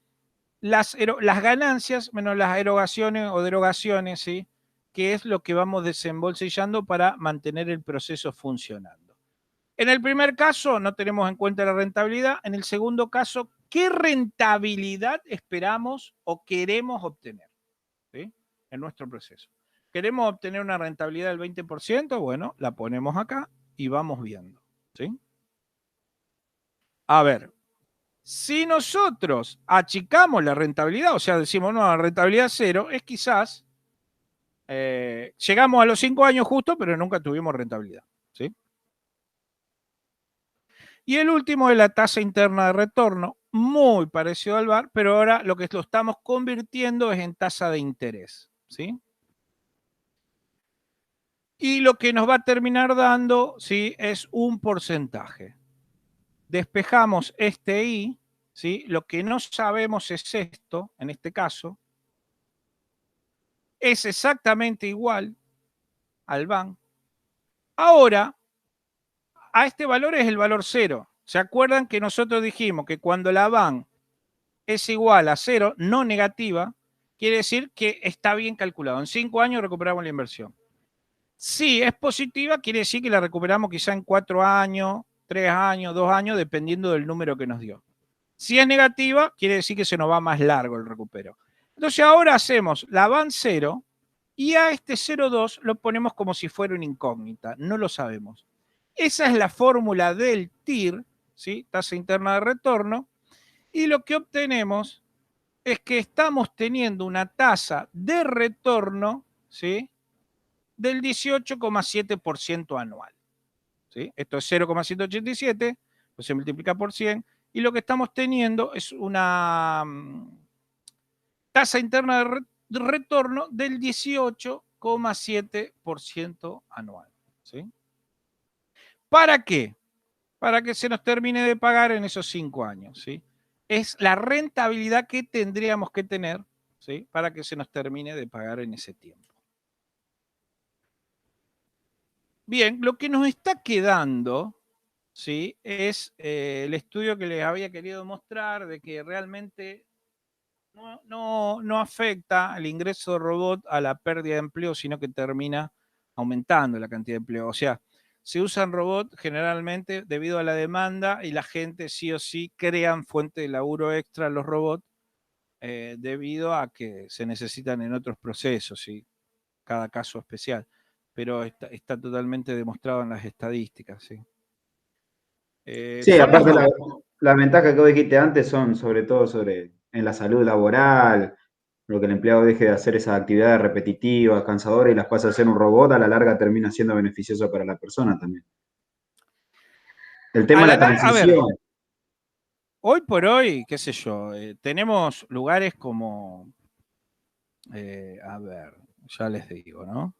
las ganancias menos las erogaciones o derogaciones, ¿sí? Que es lo que vamos desembolsillando para mantener el proceso funcionando. En el primer caso no tenemos en cuenta la rentabilidad. En el segundo caso, ¿qué rentabilidad esperamos o queremos obtener, ¿sí? En nuestro proceso? ¿Queremos obtener una rentabilidad del 20%? Bueno, la ponemos acá y vamos viendo, ¿sí? A ver, si nosotros achicamos la rentabilidad, o sea, decimos, no, la rentabilidad cero, es quizás, llegamos a los 5 años justo, pero nunca tuvimos rentabilidad, ¿sí? Y el último es la tasa interna de retorno, muy parecido al VAR, pero ahora lo que lo estamos convirtiendo es en tasa de interés, ¿sí? Y lo que nos va a terminar dando, ¿sí? Es un porcentaje. Despejamos este I, ¿sí? Lo que no sabemos es esto, en este caso, es exactamente igual al BAN. Ahora, a este valor es el valor cero. ¿Se acuerdan que nosotros dijimos que cuando la BAN es igual a cero, no negativa, quiere decir que está bien calculado? En 5 años recuperamos la inversión. Si es positiva, quiere decir que la recuperamos quizá en 4 años, 3 años, 2 años, dependiendo del número que nos dio. Si es negativa, quiere decir que se nos va más largo el recupero. Entonces ahora hacemos la BAN 0 y a este 0,2 lo ponemos como si fuera una incógnita, no lo sabemos. Esa es la fórmula del TIR, ¿sí? Tasa interna de retorno, y lo que obtenemos es que estamos teniendo una tasa de retorno, ¿sí? Del 18,7% anual, ¿sí? Esto es 0,187, pues se multiplica por 100, y lo que estamos teniendo es una tasa interna de retorno del 18,7% anual, ¿sí? ¿Para qué? Para que se nos termine de pagar en esos 5 años, ¿sí? Es la rentabilidad que tendríamos que tener, ¿sí? Para que se nos termine de pagar en ese tiempo. Bien, lo que nos está quedando, ¿sí? Es el estudio que les había querido mostrar de que realmente no afecta el ingreso de robot a la pérdida de empleo, sino que termina aumentando la cantidad de empleo. O sea, se usan robots generalmente debido a la demanda y la gente sí o sí crean fuente de laburo extra los robots debido a que se necesitan en otros procesos, ¿sí? Cada caso especial. Pero está totalmente demostrado en las estadísticas, ¿sí? Sí, Son las aparte dos. las ventajas que vos dijiste antes son sobre todo en la salud laboral, lo que el empleado deje de hacer esas actividades repetitivas, cansadoras y las pasa a hacer un robot, a la larga termina siendo beneficioso para la persona también. El tema de la A ver, transición. hoy por hoy, qué sé yo, tenemos lugares como, a ver, ya les digo, ¿no?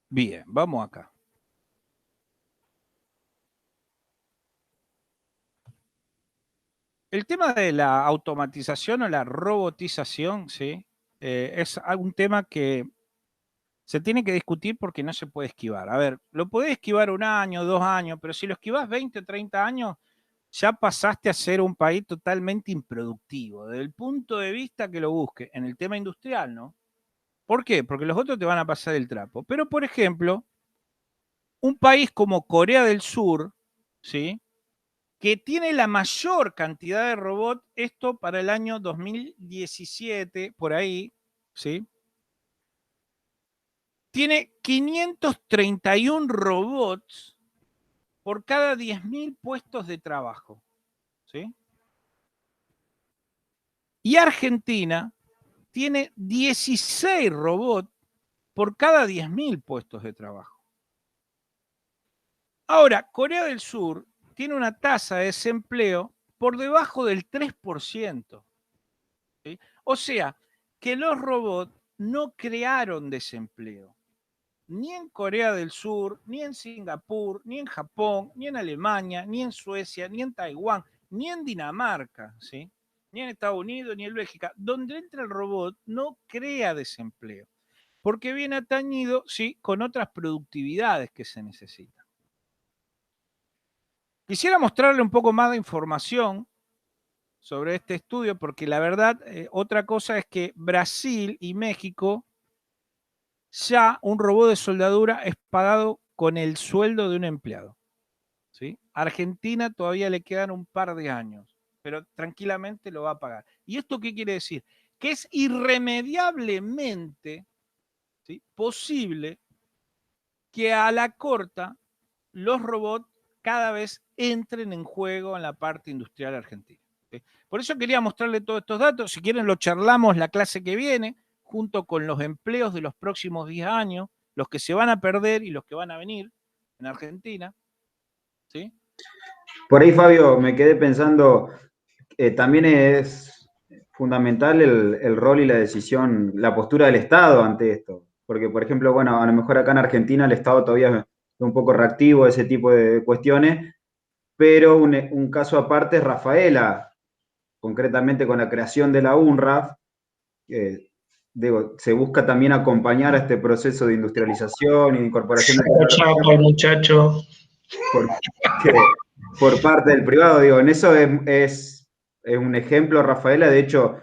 Bien, vamos acá. El tema de la automatización o la robotización, ¿sí? Es un tema que se tiene que discutir porque no se puede esquivar. A ver, lo podés esquivar 1 año, 2 años, pero si lo esquivás 20, 30 años, ya pasaste a ser un país totalmente improductivo, desde el punto de vista que lo busque, en el tema industrial, ¿no? ¿Por qué? Porque los otros te van a pasar el trapo. Pero, por ejemplo, un país como Corea del Sur, ¿sí? Que tiene la mayor cantidad de robots, esto para el año 2017, por ahí, ¿sí? Tiene 531 robots por cada 10.000 puestos de trabajo, ¿sí? Y Argentina tiene 16 robots por cada 10.000 puestos de trabajo. Ahora, Corea del Sur tiene una tasa de desempleo por debajo del 3%. ¿Sí? O sea, que los robots no crearon desempleo. Ni en Corea del Sur, ni en Singapur, ni en Japón, ni en Alemania, ni en Suecia, ni en Taiwán, ni en Dinamarca, ¿sí? Ni en Estados Unidos, ni en Bélgica. Donde entra el robot no crea desempleo. porque viene atañido, sí, con otras productividades que se necesitan. Quisiera mostrarle un poco más de información sobre este estudio, porque la verdad, otra cosa es que Brasil y México, ya un robot de soldadura es pagado con el sueldo de un empleado. ¿Sí? Argentina todavía le quedan un par de años, pero tranquilamente lo va a pagar. ¿Y esto qué quiere decir? Que es irremediablemente, ¿sí?, posible que a la corta los robots cada vez entren en juego en la parte industrial argentina. ¿Sí? Por eso quería mostrarle todos estos datos. Si quieren lo charlamos la clase que viene, junto con los empleos de los próximos 10 años, los que se van a perder y los que van a venir en Argentina. ¿Sí? Por ahí, Fabio, me quedé pensando, también es fundamental el rol y la decisión, la postura del Estado ante esto. Porque, por ejemplo, bueno, a lo mejor acá en Argentina el Estado todavía es un poco reactivo a ese tipo de cuestiones, pero un caso aparte es Rafaela, concretamente con la creación de la UNRWA, digo, se busca también acompañar a este proceso de industrialización y de incorporación de Chapa el muchacho. por parte del privado. Digo, en eso es un ejemplo, Rafaela, de hecho,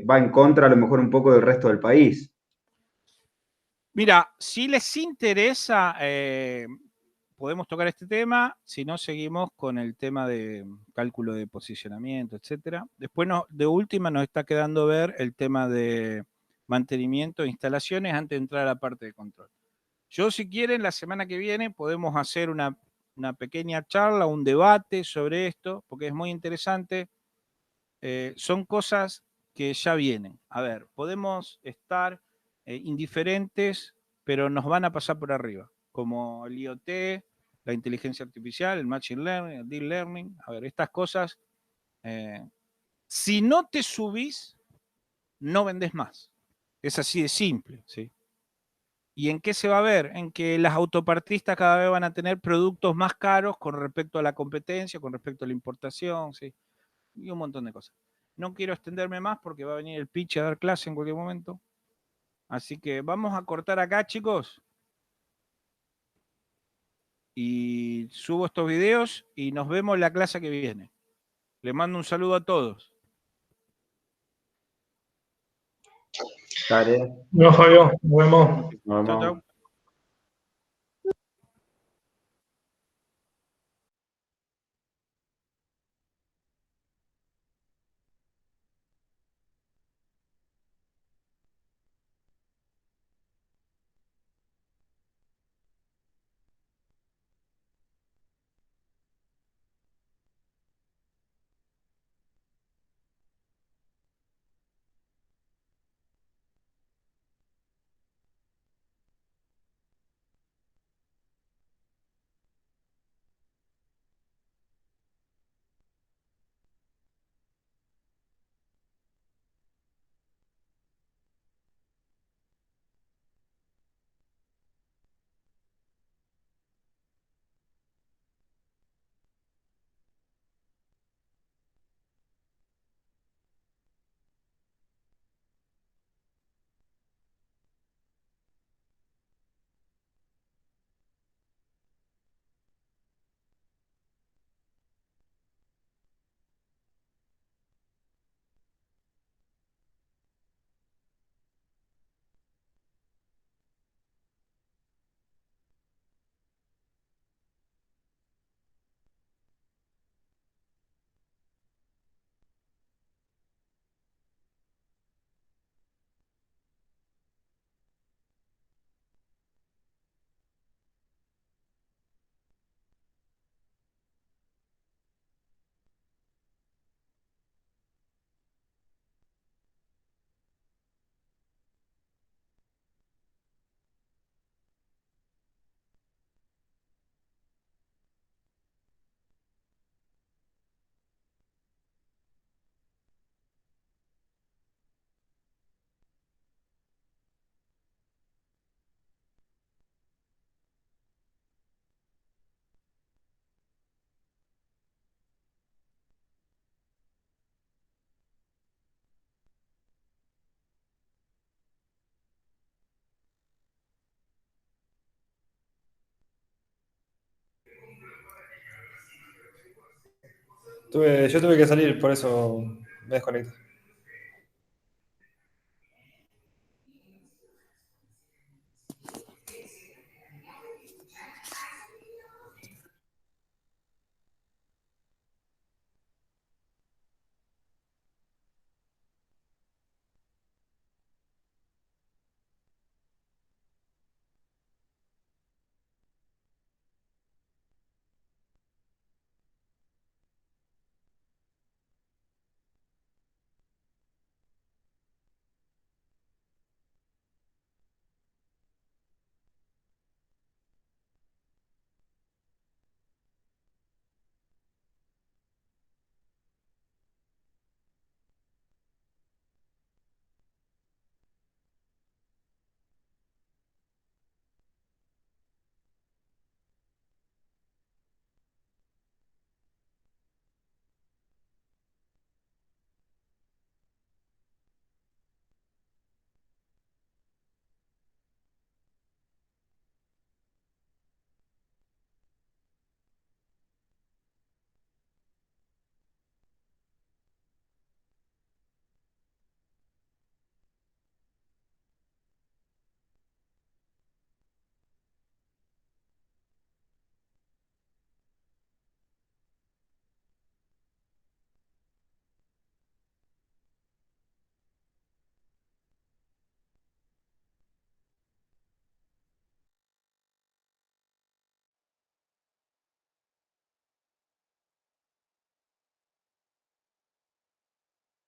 va en contra a lo mejor un poco del resto del país. Mira, si les interesa, podemos tocar este tema, si no seguimos con el tema de cálculo de posicionamiento, etcétera. Después, de última, nos está quedando ver el tema de mantenimiento de instalaciones antes de entrar a la parte de control. Yo, si quieren, la semana que viene podemos hacer una pequeña charla, un debate sobre esto, porque es muy interesante. Son cosas que ya vienen. A ver, podemos estar indiferentes, pero nos van a pasar por arriba, como el IoT, la inteligencia artificial, el machine learning, el deep learning. A ver, estas cosas, si no te subís, no vendés más. Es así de simple, ¿sí? ¿Y en qué se va a ver? En que las autopartistas cada vez van a tener productos más caros con respecto a la competencia, con respecto a la importación, ¿sí? Y un montón de cosas. No quiero extenderme más porque va a venir el pitch a dar clase en cualquier momento. Así que vamos a cortar acá, chicos. Y subo estos videos y nos vemos en la clase que viene. Les mando un saludo a todos. Dale. No, Fabio, nos vemos. Chao, chao. Yo tuve que salir, por eso me desconecté.